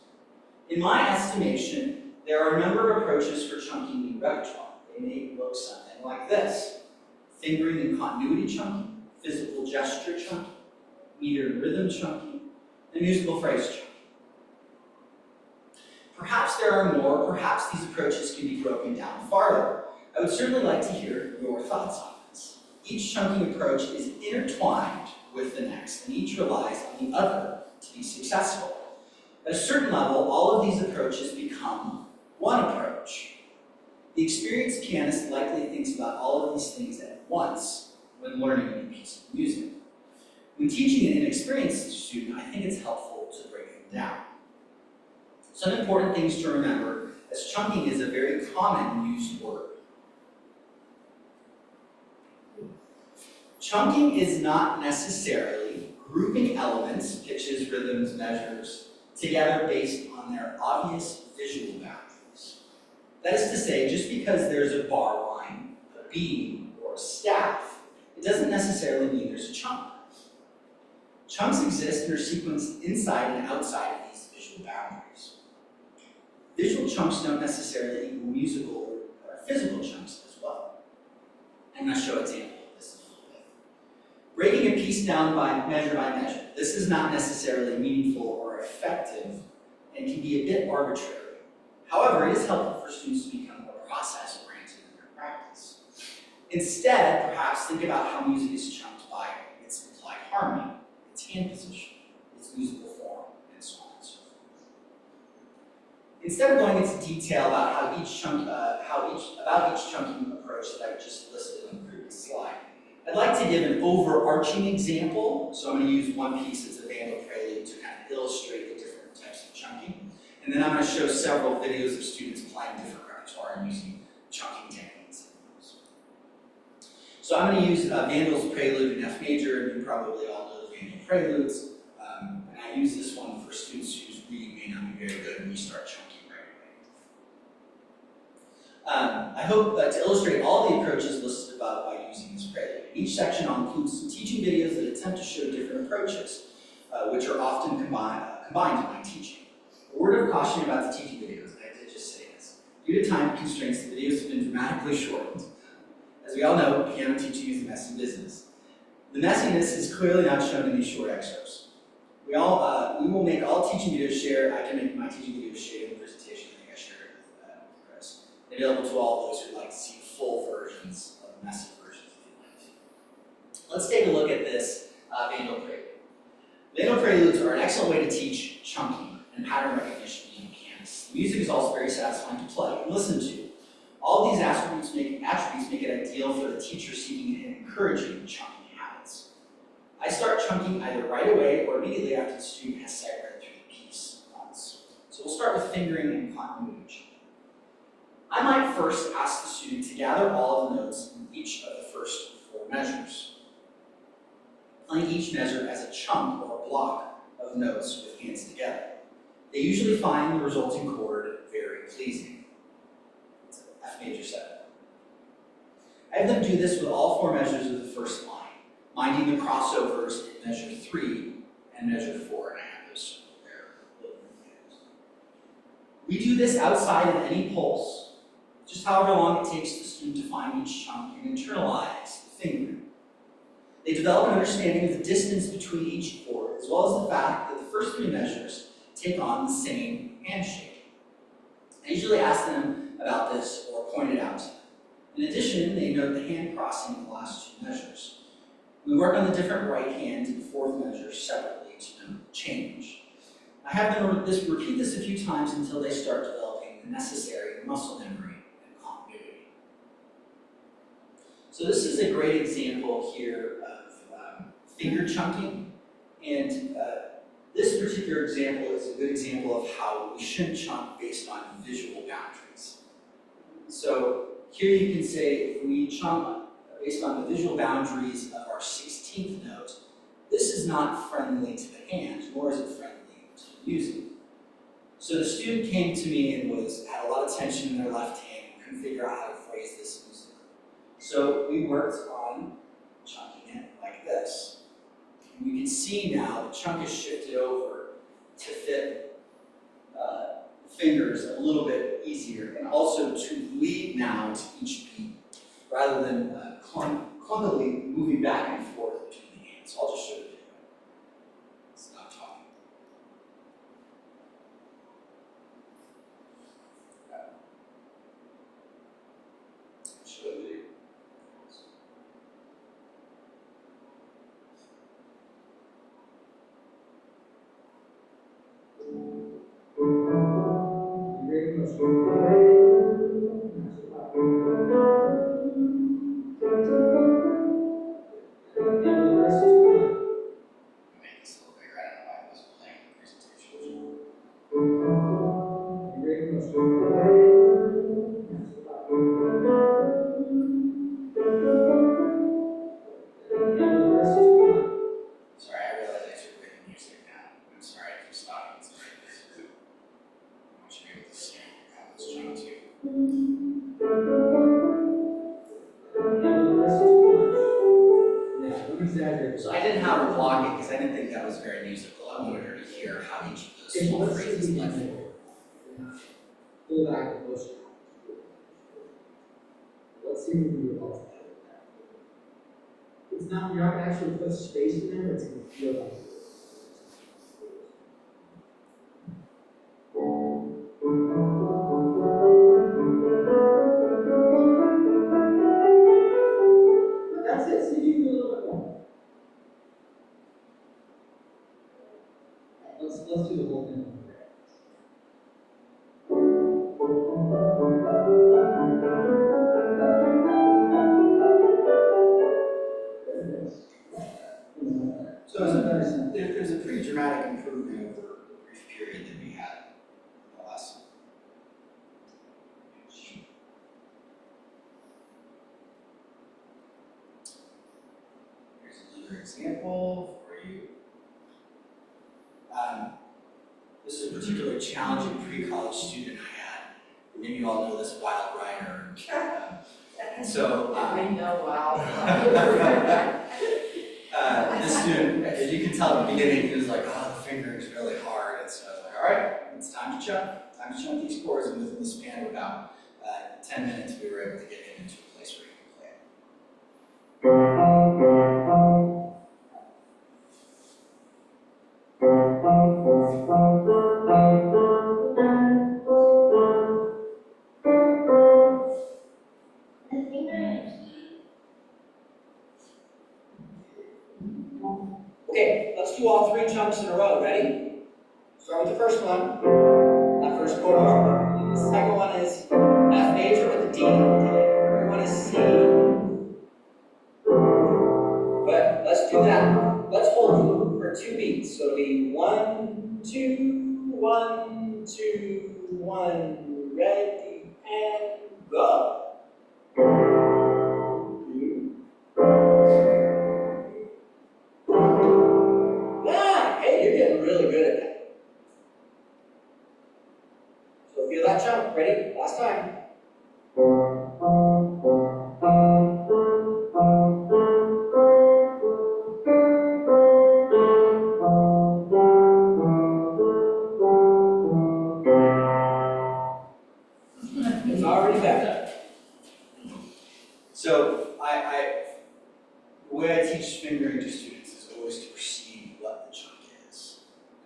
In my estimation, there are a number of approaches for chunking in repertoire. They may look something like this: fingering and continuity chunking, physical gesture chunking, meter and rhythm chunking, and musical phrase chunking. Perhaps there are more, perhaps these approaches can be broken down farther. I would certainly like to hear your thoughts on this. Each chunking approach is intertwined with the next, and each relies on the other to be successful. At a certain level, all of these approaches become one approach. The experienced pianist likely thinks about all of these things at once when learning a new piece of music. When teaching an inexperienced student, I think it's helpful to break them down. Some important things to remember, as chunking is a very common used word. Chunking is not necessarily grouping elements, pitches, rhythms, measures, together based on their obvious visual boundaries. That is to say, just because there's a bar line, a beam, or a staff, it doesn't necessarily mean there's a chunk. Chunks exist and are sequenced inside and outside of these visual boundaries. Visual chunks don't necessarily equal musical or physical chunks as well. I'm going to show an example of this in a little bit. Breaking a piece down by measure, this is not necessarily meaningful or effective and can be a bit arbitrary. However, it is helpful for students to become more process-oriented in their practice. Instead, perhaps think about how music is chunked by its implied harmony, its hand position, its musical form, and so on and so forth. Instead of going into detail about how each chunking approach that I just listed on the previous slide, I'd like to give an overarching example. So I'm going to use one piece as a Vandal prelude to kind of illustrate the different types of chunking. And then I'm going to show several videos of students playing different repertoire and using chunking techniques. So I'm going to use Vandal's prelude in F major, and you probably all know the Vandal preludes. And I use this one for students whose reading may not be very good when you start chunking right away. I hope to illustrate all the approaches listed above by using this prelude. In each section I'll include some teaching videos that attempt to show different approaches, which are often combined in my teaching. A word of caution about the teaching videos, and I did just say this. Due to time constraints, the videos have been dramatically shortened. As we all know, piano teaching is a messy business. The messiness is clearly not shown in these short excerpts. We will make all teaching videos share. I can make my teaching videos share in the presentation. I think I shared it with Chris. Available to all those who'd like to see full versions of the messy versions if you'd like to. Let's take a look at this Vandal prelude. Vandal preludes are an excellent way to teach chunking and pattern recognition in pianists. The music is also very satisfying to play and listen to. All these attributes make it ideal for the teacher seeking and encouraging chunking habits. I start chunking either right away or immediately after the student has sight read through the piece once. So we'll start with fingering and continuity chunking. I might first ask the student to gather all of the notes in each of the first 4 measures. Playing each measure as a chunk or block of notes with hands together. They usually find the resulting chord very pleasing. It's F major 7. I have them do this with all 4 measures of the first line, minding the crossovers in measure 3 and measure 4, and I have those circled there. We do this outside of any pulse, just however long it takes the student to find each chunk and internalize the fingering. They develop an understanding of the distance between each chord, as well as the fact that the first 3 measures take on the same handshake. I usually ask them about this or point it out to them. In addition, they note the hand crossing of the last 2 measures. We work on the different right hand and 4th measures separately to note change. I have them repeat this a few times until they start developing the necessary muscle memory and continuity. So this is a great example here of finger chunking, and this particular example is a good example of how we shouldn't chunk based on visual boundaries. So here you can say if we chunk based on the visual boundaries of our 16th note, this is not friendly to the hand, nor is it friendly to the music. So the student came to me and had a lot of tension in their left hand and couldn't figure out how to phrase this musically. So we worked on chunking it like this. And you can see now the chunk is shifted over to fit fingers a little bit easier, and also to lead now to each beat, rather than clunkily moving back and forth between the hands. So I'll just show you. Stop talking. Show you. Make this a little bigger. I don't know why I wasn't playing the presentation. Sorry, I realize I should play the music now. I'm sorry, I keep stopping. Sorry. I want you to be able to see how this chunk too. So I didn't have her block it because I didn't think that was very musical. I wanted her to hear how each of those small phrases led forward. Pull back and push. Let's see what we do about that. It's not, you're not gonna actually put space in there, it's gonna feel like it. That's it, see if you can do a little bit more. Let's do the whole thing. So there's a pretty dramatic improvement over the brief period that we had in the lesson. Here's another example for you. This is a particularly challenging pre-college student I had. Maybe you all know this wild rider. So I know, wow. this student, as you can tell at the beginning, he was like, oh, the fingering is really hard. And so I was like, all right, it's time to chunk. Time to chunk these chords. And within the span of about 10 minutes, we were able to get him into a place where he could play it. Okay, let's do all 3 chunks in a row. Ready? Start with the first one. That first chord. The second one is F major with a D. Third one is C. But let's do that. Let's hold for 2 beats. So it'll be 1, 2, 1, 2, 1. Ready and go. 2. fingering to students is always to perceive what the chunk is.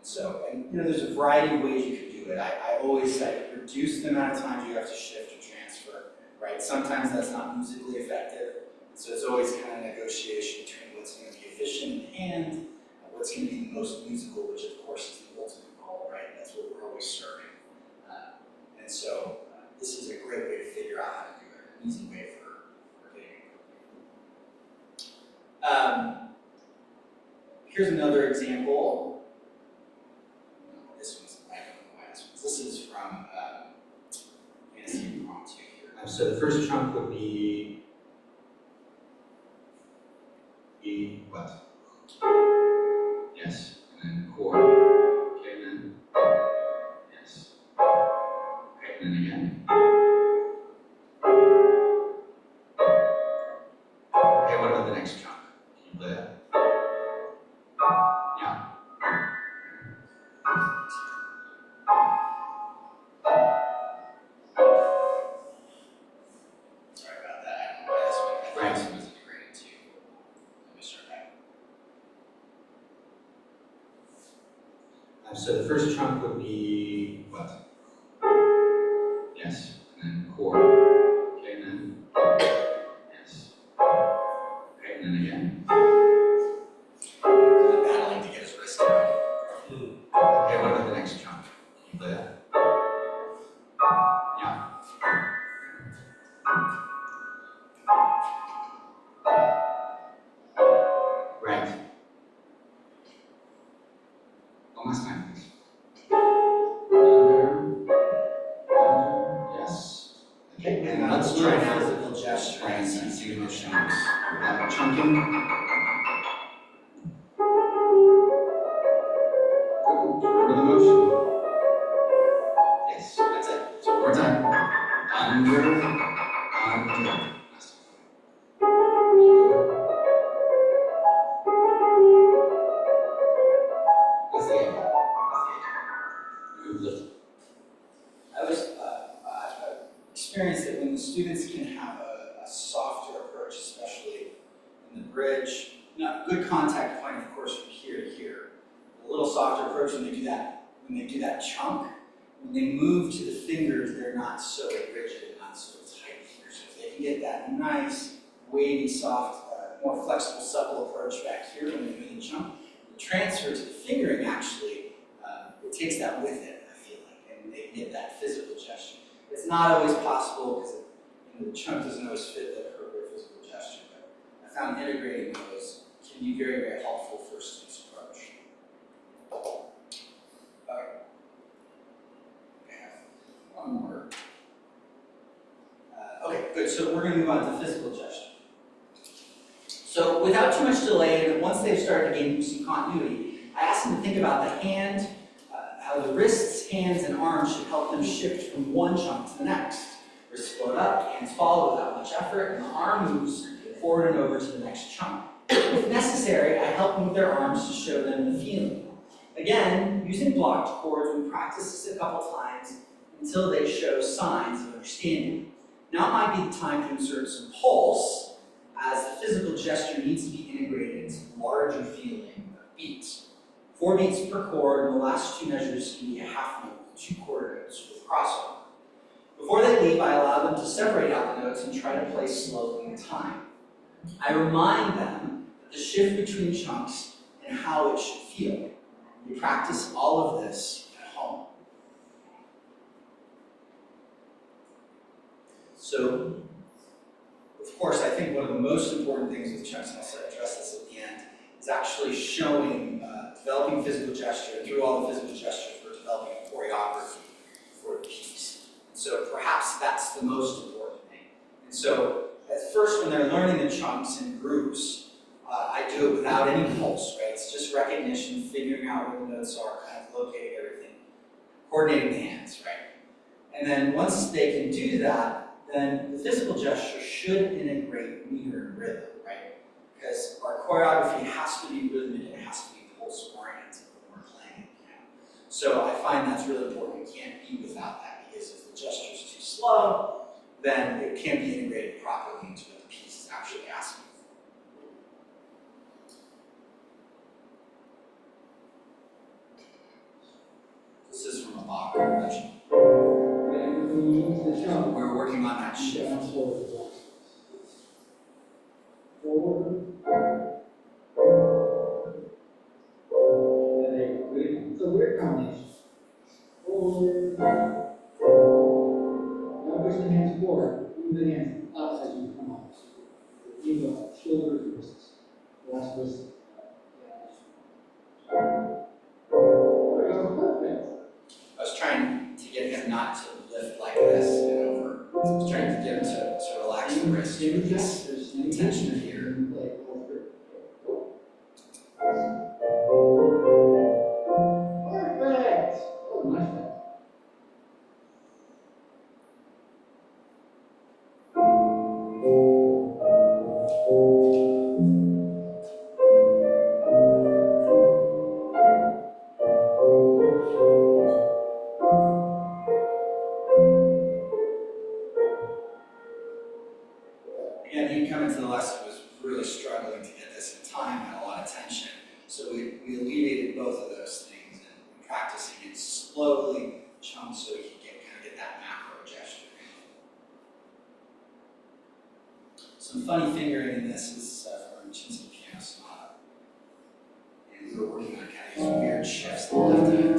So, and there's a variety of ways you can do it. I always say reduce the amount of times you have to shift or transfer, right? Sometimes that's not musically effective. So it's always kind of a negotiation between what's going to be efficient in the hand, and what's going to be the most musical, which of course is the ultimate goal, right? That's what we're always serving. And so this is a great way to figure out how to do it, an easy way for getting it. Here's another example. This one's, I don't know why this one's. This is from Fantasy Prompt 2 here. So the first chunk would be what? Yes, and then chord. Okay, and then yes. Okay, and then again. Okay, what about the next chunk? Can you play that? Yeah. Sorry about that. I don't know why this one. I thought this one was integrated too. Let me start back. So the first chunk would be what? Yes, and then chord. Okay, and then yes. Okay, and then again. Really battling to get his wrist down. Okay, what about the next chunk? Can you play that? Yeah. Right. One last time, please. Under, yes. Okay, and let's try now physical gesture and see those chunks. Chunking. Remember the motion? Yes, that's it. So one more time. Under. That's the end. Move lift. I was experienced that when the students can have a softer approach, especially in the bridge, good contact point, of course, from here to here. A little softer approach when they do that chunk. When they move to the fingers, they're not so rigid and not so tight here. So if they can get that nice, wavy, soft, more flexible, supple approach back here when they're doing the chunk, the transfer to the fingering actually, it takes that with it, I feel like, and they get that physical gesture. It's not always possible because the chunk doesn't always fit the appropriate physical gesture, but I found integrating those can be very, very helpful for a student's approach. One more. Okay, good. So we're going to move on to physical gesture. So without too much delay, and once they've started to gain some continuity, I asked them to think about the hand, how the wrists, hands, and arms should help them shift from one chunk to the next. Wrists float up, hands follow without much effort, and the arm moves forward and over to the next chunk. If necessary, I help move their arms to show them the feeling. Again, using blocked chords, we practice this a couple times until they show signs of understanding. Now might be the time to insert some pulse, as the physical gesture needs to be integrated into the larger feeling of beats. 4 beats per chord, and the last 2 measures can be a half note with 2 quarter notes with crossover. Before they leave, I allow them to separate out the notes and try to play slowly in time. I remind them that the shift between chunks and how it should feel. We practice all of this at home. So, of course, I think one of the most important things with chunks, and I'll address this at the end, is actually showing, developing physical gesture, and through all the physical gestures, we're developing a choreography for the piece. So perhaps that's the most important thing. And so, at first, when they're learning the chunks in groups, I do it without any pulse, right? It's just recognition, figuring out where the notes are, kind of locating everything, coordinating the hands, right? And then once they can do that, then the physical gesture should integrate meter and rhythm, right? Because our choreography has to be rhythmic and it has to be pulse-oriented when we're playing it, you know? So I find that's really important. We can't be without that, because if the gesture is too slow, then it can't be integrated properly into what the piece is actually asking block reduction. And when you move to the jump, We're working on that shift. down forward. Forward. And there you go. It's a weird combination. Forward. Now push the hands forward. Move the hands up as you come up. You go shoulders, wrists. Last wrist. There we go. Perfect. I was trying to get him not to lift like this and over. I was trying to get him to relax the wrist. Same gestures, same Tension here. Like, perfect. Oh, nice. And he'd come into the lesson was really struggling to get this in time, had a lot of tension. So we alleviated both of those things and practicing it slowly, chunk, so he could kind of get that macro gesture. Some funny fingering in this is from Chinese piano sonata. And we're working on kind of these weird shifts in the left hand.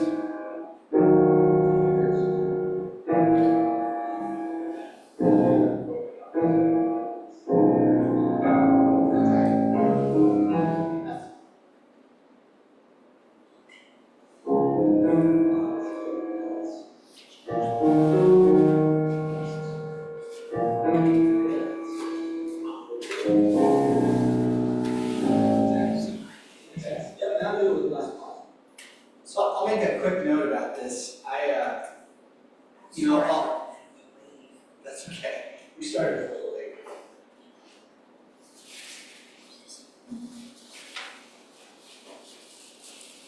So I'll make a quick note about this. That's okay. We started a little late.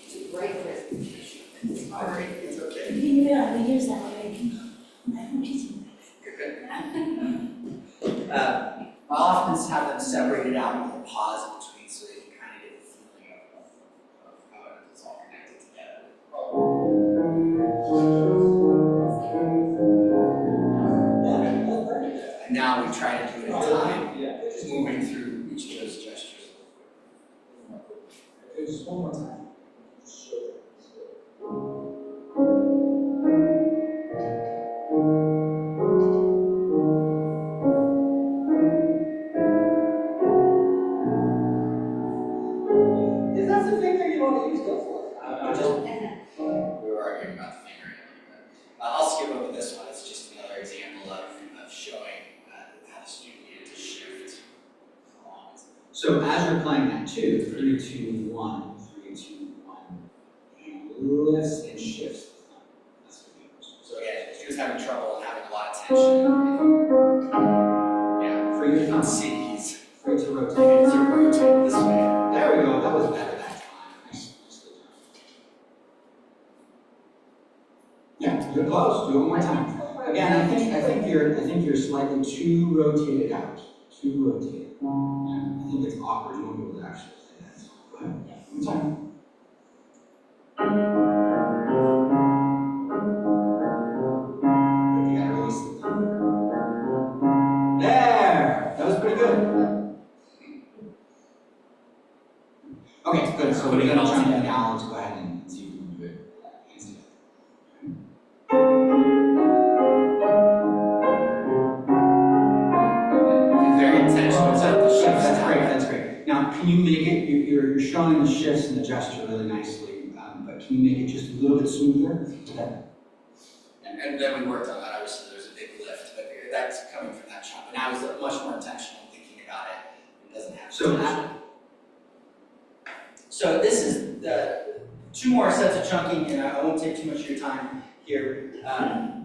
It's a great presentation. It's great. It's okay. Yeah, we use that way. You're good. I often have them separated out with a pause in between so they can kind of get the feeling of how it's all connected together. And now we try to do it in time, just moving through each of those gestures. Just one more time. Is that the finger you want to use? Go for it. We were arguing about the fingering a little bit. I'll skip over this one. It's just another example of showing how the student needed to shift along. So as we're playing that 2, 3, 2, 1, 3, 2, 1, and lifts and shifts. That's what we do. So again, if he was having trouble and having a lot of tension, yeah, for you to see, he's free to rotate. To rotate this way. There we go. That was better that time. Nicely done. Yeah, you're close. Do it one more time. Again, I think you're slightly too rotated out. Too rotated. Yeah, I think it's awkward. You won't be able to actually say that. So go ahead. Yeah, one time. Good. You gotta release the thumb. There. That was pretty good. Okay, good. So we're gonna jump in now. Let's go ahead and see if we can do it. Hands together. Very intentional. So the shift. That's great. That's great. Now, can you make it? You're showing the shifts and the gesture really nicely, but can you make it just a little bit smoother? And then we worked on that. Obviously, there's a big lift, but that's coming from that chunk. And I was much more intentional thinking about it. It doesn't have to. So this is the 2 more sets of chunking, and I won't take too much of your time here.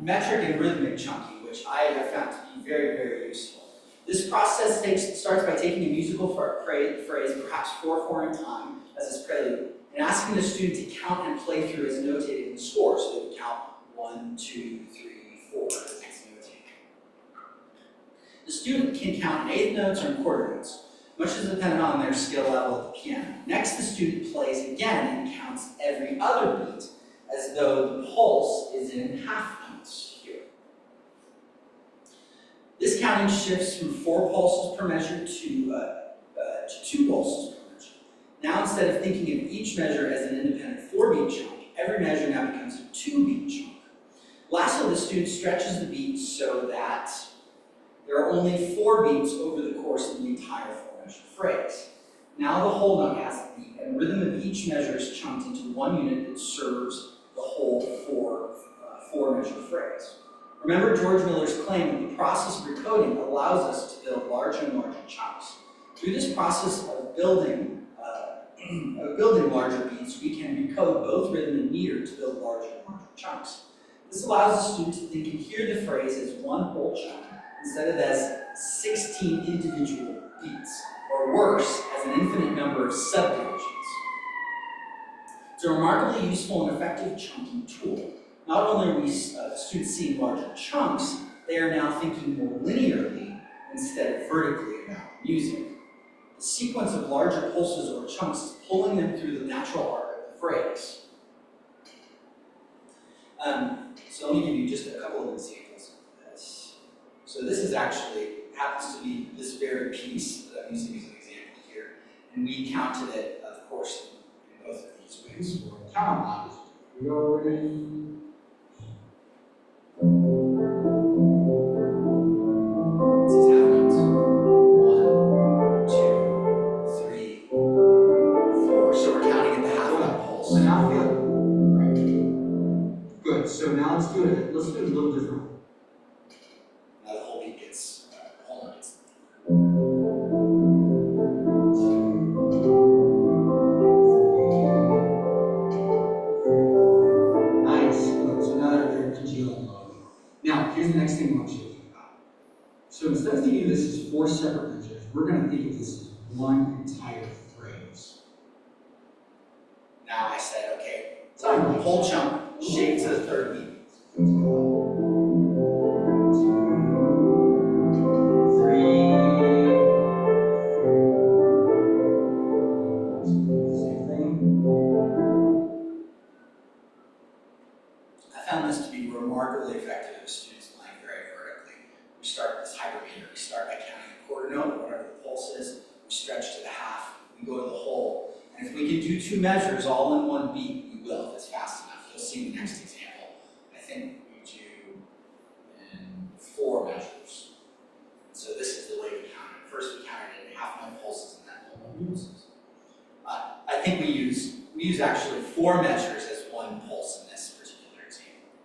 Metric and rhythmic chunking, which I have found to be very, very useful. This process starts by taking a musical phrase, perhaps 4/4 in time, as its prelude, and asking the student to count and play through as notated in the score. So they would count 1, 2, 3, 4 as it's notated. The student can count in eighth notes or in quarter notes, much is dependent on their skill level at the piano. Next, the student plays again and counts every other beat as though the pulse is in half beats here. This counting shifts from 4 pulses per measure to 2 pulses per measure. Now instead of thinking of each measure as an independent 4-beat chunk, every measure now becomes a 2-beat chunk. Lastly, the student stretches the beats so that there are only 4 beats over the course of the entire 4-measure phrase. Now the whole note has the beat, and the rhythm of each measure is chunked into one unit that serves the whole 4-measure phrase. Remember George Miller's claim that the process of recoding allows us to build larger and larger chunks. Through this process of building larger beats, we can recode both rhythm and meter to build larger and larger chunks. This allows the student to think and hear the phrase as one whole chunk instead of as 16 individual beats, or worse, as an infinite number of subdivisions. It's a remarkably useful and effective chunking tool. Not only are we students seeing larger chunks, they are now thinking more linearly instead of vertically about music. The sequence of larger pulses or chunks is pulling them through the natural arc of the phrase. So let me give you just a couple of examples of this. So this is actually, happens to be this very piece that I'm using as an example here. And we counted it, of course, in both of these ways. Count on it. We already. This is half notes. 1, 2, 3, 4. So we're counting at the half note pulse. So now feel it. Good. So now let's do it. Let's do it a little different. Now the whole beat gets, whole note gets. Nice. Good. So now that you're congealing mode. Now, here's the next thing I want you to think about. So instead of thinking of this as 4 separate measures, we're going to think of this as one entire phrase. Now I said, okay, so the whole chunk shaped to the 3rd beat. 2, 3. Same thing. I found this to be remarkably effective if students playing very vertically. We start this hypermeter. We start by counting the quarter note, whatever the pulse is. We stretch to the half. We go to the whole. And if we can do 2 measures all in one beat, we will if it's fast enough. You'll see the next example. I think we do in 4 measures. So this is the way we count it. First we counted it in half note pulses and then whole note pulses. I think we use actually 4 measures as one pulse in this particular example.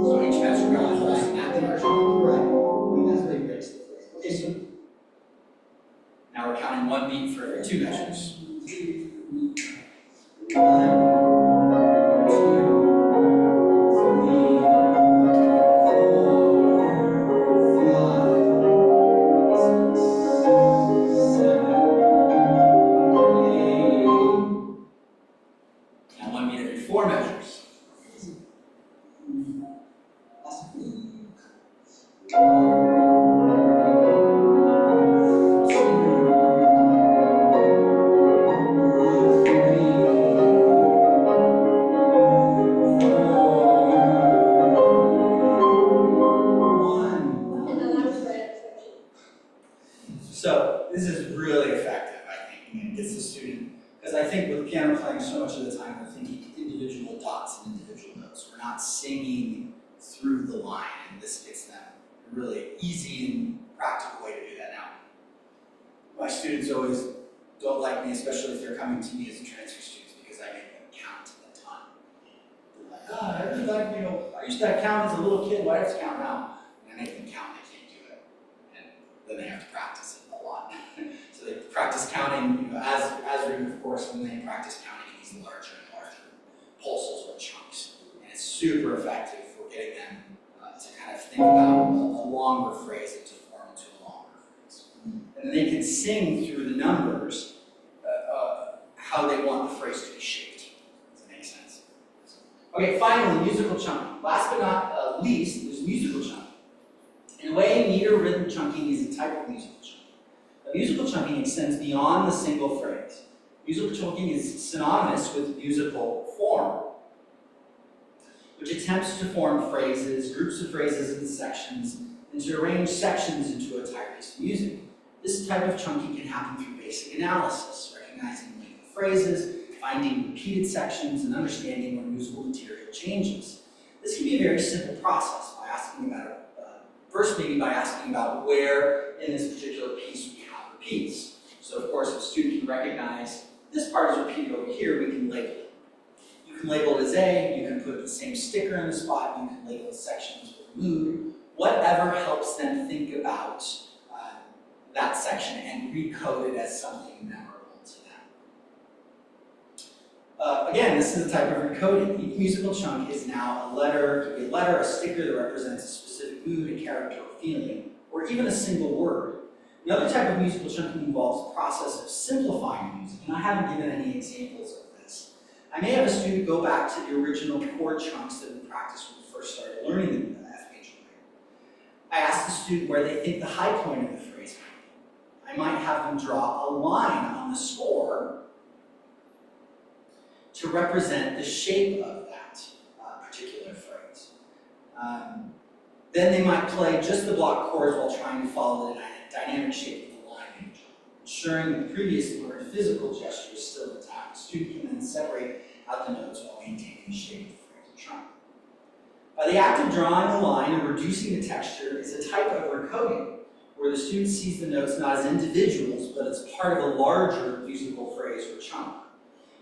So each measure got a pulse in that version. Right. And that's what he breaks the phrase. Okay, so Now we're counting 1 beat for every 2 measures. 1 beat every 4 measures. So this is really effective, I think. It gets the student, because I think with piano playing so much of the time we're thinking individual dots and individual notes. We're not singing through the line, and this gets them a really easy and practical way to do that now. My students always don't like me, especially if they're coming to me as transfer students, because I make them count a ton. They're like, I really like, I used to count as a little kid, why do I have to count now? And I make them count, they can't do it. And then they have to practice it a lot. So they practice counting, as room, of course, when they practice counting these larger and larger pulses or chunks. And it's super effective for getting them to kind of think about a longer phrase and to form into a longer phrase. And then they can sing through the numbers how they want the phrase Okay, finally, musical chunking. Last but not least, there's musical chunking. In a way, meter rhythm chunking is a type of musical chunking. But musical chunking extends beyond the single phrase. Musical chunking is synonymous with musical form, which attempts to form phrases, groups of phrases and sections, and to arrange sections into a entire piece of music. This type of chunking can happen through basic analysis, recognizing the length of phrases, finding repeated sections, and understanding where musical material changes. This can be a very simple process by asking about first maybe by asking about where in this particular piece we have repeats. So of course, if a student can recognize this part is repeated over here, we can label it. You can label it as A, you can put the same sticker in the spot, you can label sections with mood, whatever helps them think about that section and recode it as something memorable to them. Again, this is a type of recoding. Each musical chunk is now a letter, it could be a letter, a sticker that represents a specific mood, a character, or feeling, or even a single word. Another type of musical chunking involves the process of simplifying music, and I haven't given any examples of this. I may have a student go back to the original chord chunks that we practiced when we first started learning the F major grade. I asked the student where they think the high point of the phrase might be. I might have them draw a line on the score to represent the shape of that particular phrase. Then they might play just the block chords while trying to follow the dynamic shape of the line, ensuring the previously learned physical gesture is still intact. The student can then separate out the notes while maintaining the shape of the phrase or chunk. The act of drawing the line and reducing the texture is a type of recoding, where the student sees the notes not as individuals, but as part of a larger musical phrase or chunk.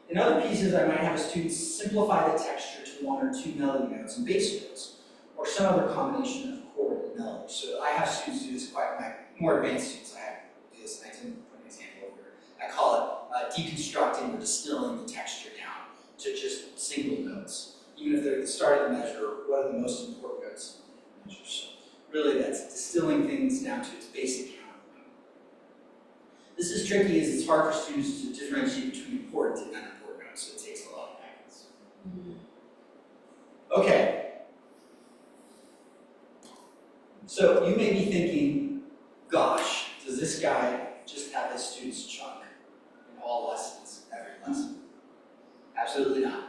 In other pieces, I might have a student simplify the texture to one or two melody notes and bass notes, or some other combination of chord and melody. So I have students do this quite, my more advanced students, I have do this, and I didn't put an example over here. I call it deconstructing or distilling the texture down to just single notes. Even if they're at the start of the measure, what are the most important notes in the measure? So really that's distilling things down to its basic counterpoint. This is tricky as it's hard for students to differentiate between important and unimportant notes, so it takes a lot of practice. Okay. So you may be thinking, gosh, does this guy just have his students chunk in all lessons, every lesson? Absolutely not.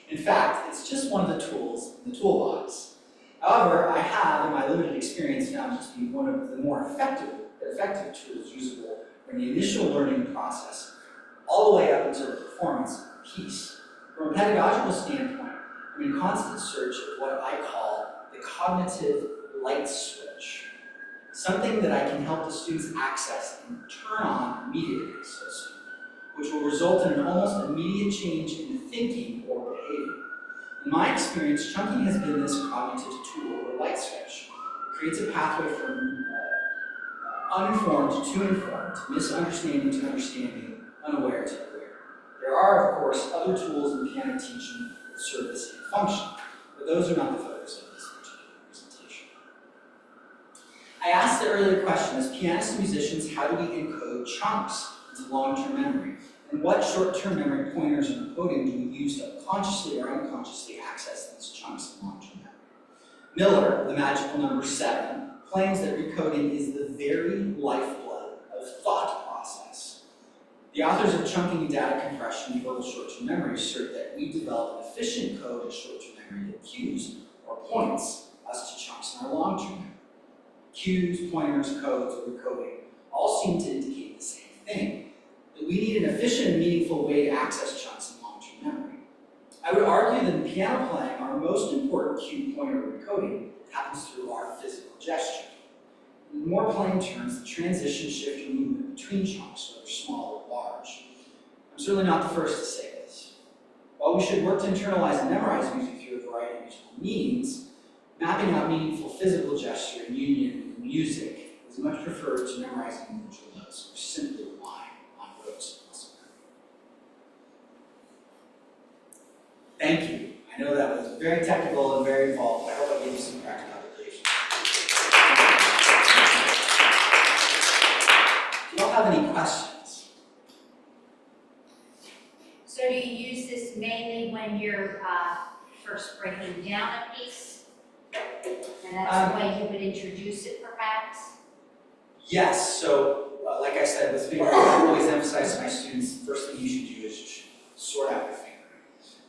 In fact, it's just one of the tools in the toolbox. However, I have, in my limited experience, found it to be one of the more effective tools usable in the initial learning process, all the way up until the performance of the piece. From a pedagogical standpoint, I'm in constant search of what I call the cognitive light switch, something that I can help the students access and turn on immediately, so to speak, which will result in an almost immediate change in thinking or behavior. In my experience, chunking has been this cognitive tool or light switch. It creates a pathway from uninformed to informed, misunderstanding to understanding, unaware to aware. There are, of course, other tools in piano teaching that serve the same function, but those are not the focus of this particular presentation. I asked the earlier question, as pianists and musicians, how do we encode chunks into long-term memory? And what short-term memory pointers and encoding do we use to consciously or unconsciously access these chunks in long-term memory? Miller, the magical number 7, claims that recoding is the very lifeblood of thought process. The authors of Chunking and Data Compression and Verbal Short-Term Memory assert that we develop an efficient code of short-term memory that cues or points us to chunks in our long-term memory. Cues, pointers, codes, or recoding all seem to indicate the same thing, that we need an efficient and meaningful way to access chunks in long-term memory. I would argue that in piano playing, our most important cue, pointer, or recoding happens through our physical gesture. In more plain terms, the transition, shift, or movement between chunks, whether small or large. I'm certainly not the first to say this. While we should work to internalize and memorize music through a variety of musical means, mapping out meaningful physical gesture and union with music is much preferred to memorizing individual notes, or simply relying on rote muscle memory. Thank you. I know that was very technical and very involved, but I hope I gave you some practical application. Do you all have any questions? So do you use this mainly when you're first breaking down a piece? And that's the way you would introduce it perhaps? Yes, so like I said, with fingering, I always emphasize to my students, the first thing you should do is just sort out your fingering.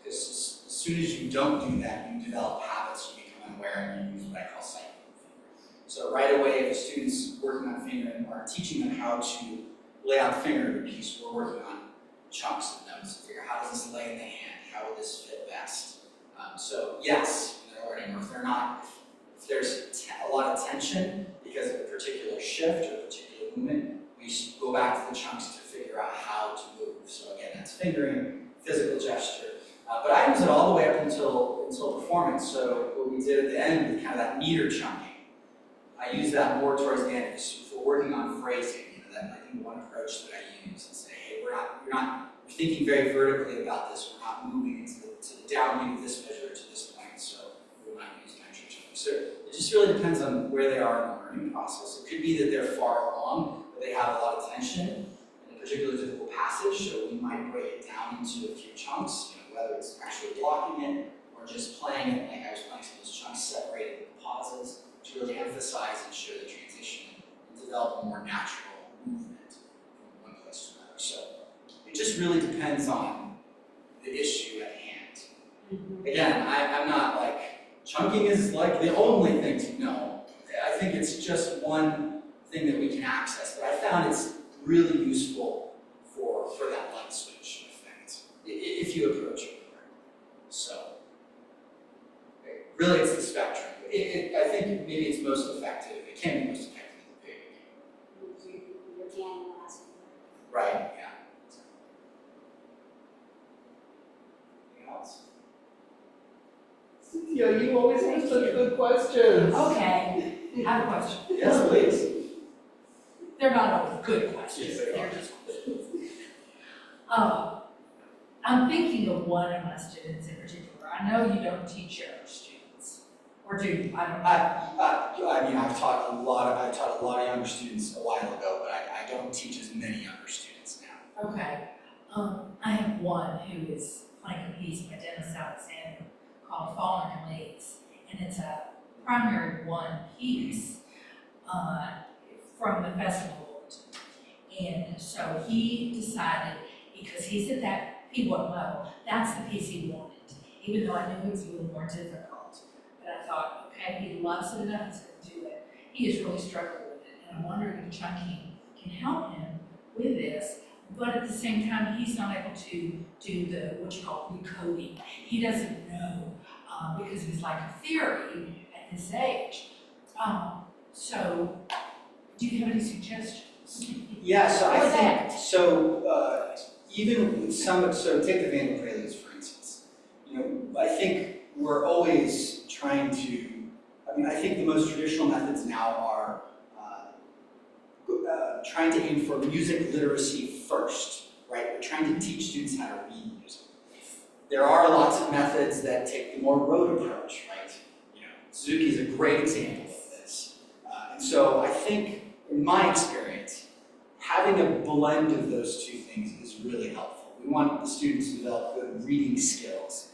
Because as soon as you don't do that, you develop habits, you become unaware, and you use what I call cycling fingering. So right away, if a student's working on fingering or teaching them how to lay out the fingering piece, we're working on chunks of them to figure out how does this lay in the hand, how will this fit best. So yes, they're learning, or if they're not, if there's a lot of tension because of a particular shift or a particular movement, we go back to the chunks to figure out how to move. So again, that's fingering, physical gesture. But I use it all the way up until performance. So what we did at the end with kind of that meter chunking, I use that more towards the end. If we're working on phrasing, that might be one approach that I use and say, hey, you're thinking very vertically about this. We're not moving into the downbeat of this measure to this point, so we will not use measure chunking. So it just really depends on where they are in the learning process. It could be that they're far along, but they have a lot of tension in a particularly difficult passage, so we might break it down into a few chunks, whether it's actually blocking it or just playing it like I was playing some of those chunks separated with pauses to really emphasize and show the transition and develop a more natural movement from one place to another. So it just really depends on the issue at hand. Again, I'm not like, chunking is like the only thing to know. I think it's just one thing that we can access, but I found it's really useful for that light switch effect, if you approach it correctly. So, really it's the spectrum. I think maybe it's most effective, it can be most effective at the beginning. Your piano lesson. Right, yeah. Anything else? Cynthia, you always have such good questions. Okay, I have a question. Yes, please. They're not always good questions, Yes, they they're are. just questions. I'm thinking of one of my students in particular. I know you don't teach your students, or do you? I don't know. I mean, I've taught a lot of younger students a while ago, but I don't teach as many younger students now. Okay, I have one who is playing a piece by Dennis Alexander called Fallen Leaves, and it's a primary one piece from the festival. And so he decided, because he said that he wouldn't know, that's the piece he wanted, even though I knew it was a little more difficult. But I thought, okay, he loves it enough, he's going to do it. He has really struggled with it, and I'm wondering if chunking can help him with this, but at the same time, he's not able to do the, what you call recoding. He doesn't know, because of his lack of theory at this age. So, do you have any suggestions? Yeah, so I Or think, even with so take the Vandal Preludes, for instance. I think we're always trying to, I think the most traditional methods now are trying to aim for music literacy first, right? We're trying to teach students how to read music. There are lots of methods that take the more rote approach, right? Suzuki is a great example of this. And so I think, in my experience, having a blend of those two things is really helpful. We want the students to develop good reading skills,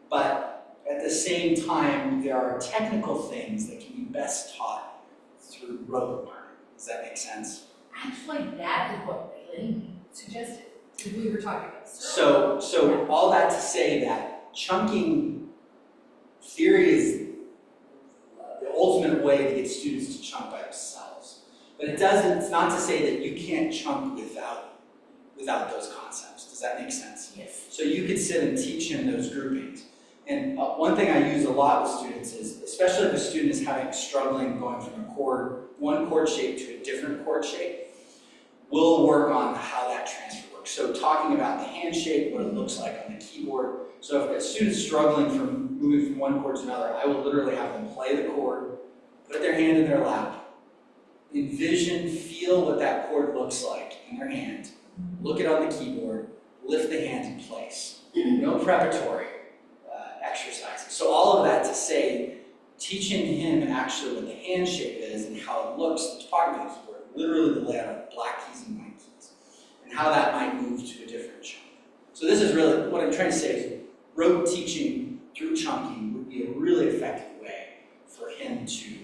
but at the same time, there are technical things that can be best taught through rote learning. Does that make sense? Actually, that is what Bailey suggested, because we were talking about this So all that to say that chunking theory is the ultimate way to get students to chunk by themselves. But it's not to say that you can't chunk without those concepts. Does that make sense? Yes. So you could sit and teach him those groupings. And one thing I use a lot with students is, especially if a student is struggling going from one chord shape to a different chord shape, we'll work on how that transfer works. So talking about the hand shape, what it looks like on the keyboard. So if a student's struggling from moving from one chord to another, I will literally have them play the chord, put their hand in their lap, envision, feel what that chord looks like in their hand, look it on the keyboard, lift the hand in place. No preparatory exercises. So all of that to say, teaching him actually what the hand shape is and how it looks, the topography of the keyboard, literally the layout of black keys and white keys, and how that might move to a different chunk. So this is really, what I'm trying to say is, rote teaching through chunking would be a really effective way for him to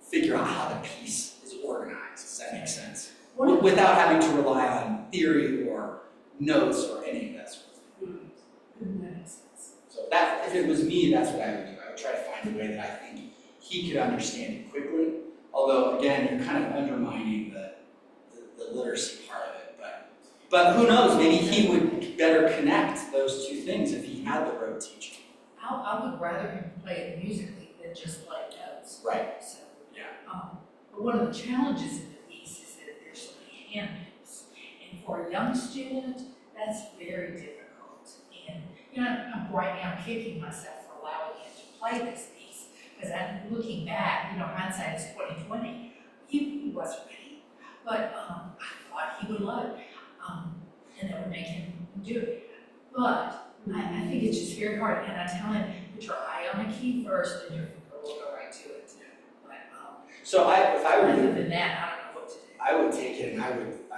figure out how the piece is organized. Does that make sense? Without having to rely on theory or notes or any of that sort of thing. That makes sense. So that, if it was me, that's what I would do. I would try to find a way that I think he could understand it quickly. Although, again, you're kind of undermining the literacy part of it. But who knows, maybe he would better connect those two things if he had the rote teaching. I would rather him play it musically than just play notes. Right. So, Yeah. but one of the challenges in the piece is that there's so many hand moves. And for a young student, that's very difficult. And, you know, I'm right now kicking myself for allowing him to play this piece. Because I'm looking back, you know, hindsight is 20/20. He wasn't ready. But I thought he would love it. And that would make him do it. But I think it's just very hard. And I tell him, put your eye on the key first, then your finger will go right to it. But So if I were other you, than that, I don't know what to do. I would take it and I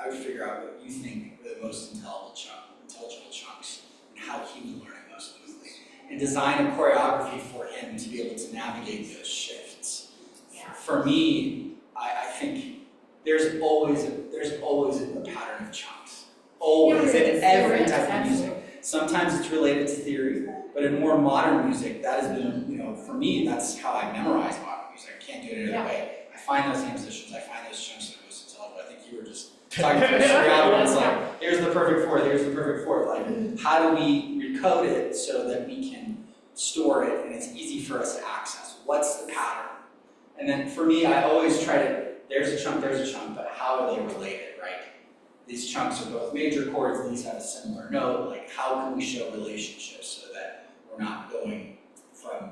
would figure out what you think are the most intelligible chunks and how he would learn it most smoothly. And design a choreography for him to be able to navigate those shifts. Yeah. For me, I think there's always a pattern of chunks. Always, in every type of music. Sometimes it's related to theory, but in more modern music, that has been, you know, for me, that's how I memorize modern music. I can't do it any other way. I find those same positions, I find those chunks that are most intelligible. I think you were just talking to Mr. Allen, it's like, here's the perfect fourth, here's the perfect fourth. Like, how do we recode it so that we can store it and it's easy for us to access? What's the pattern? And then for me, I always try to, there's a chunk, but how are they related, right? These chunks are both major chords, these have a similar note, like how can we show relationships so that we're not going from,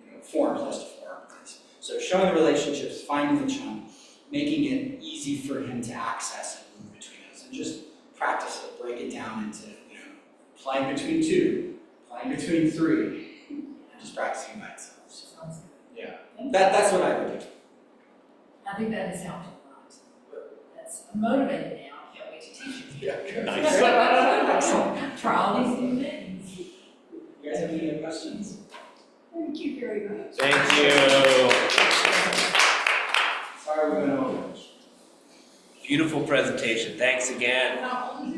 you know, form plus to form plus. So showing the relationships, finding the chunk, making it easy for him to access and move between those, and just practice it, break it down into, you know, playing between two, playing between three, just practicing by itself. So, Sounds good. yeah, that's what I would do. I think that has helped a lot. That's I'm motivated now. I can't wait to teach it. Yeah, Nice. Excellent. Try all these new things. You guys have any other questions? Thank you very much. Thank you. Sorry we went over. Beautiful presentation. Thanks again. Not only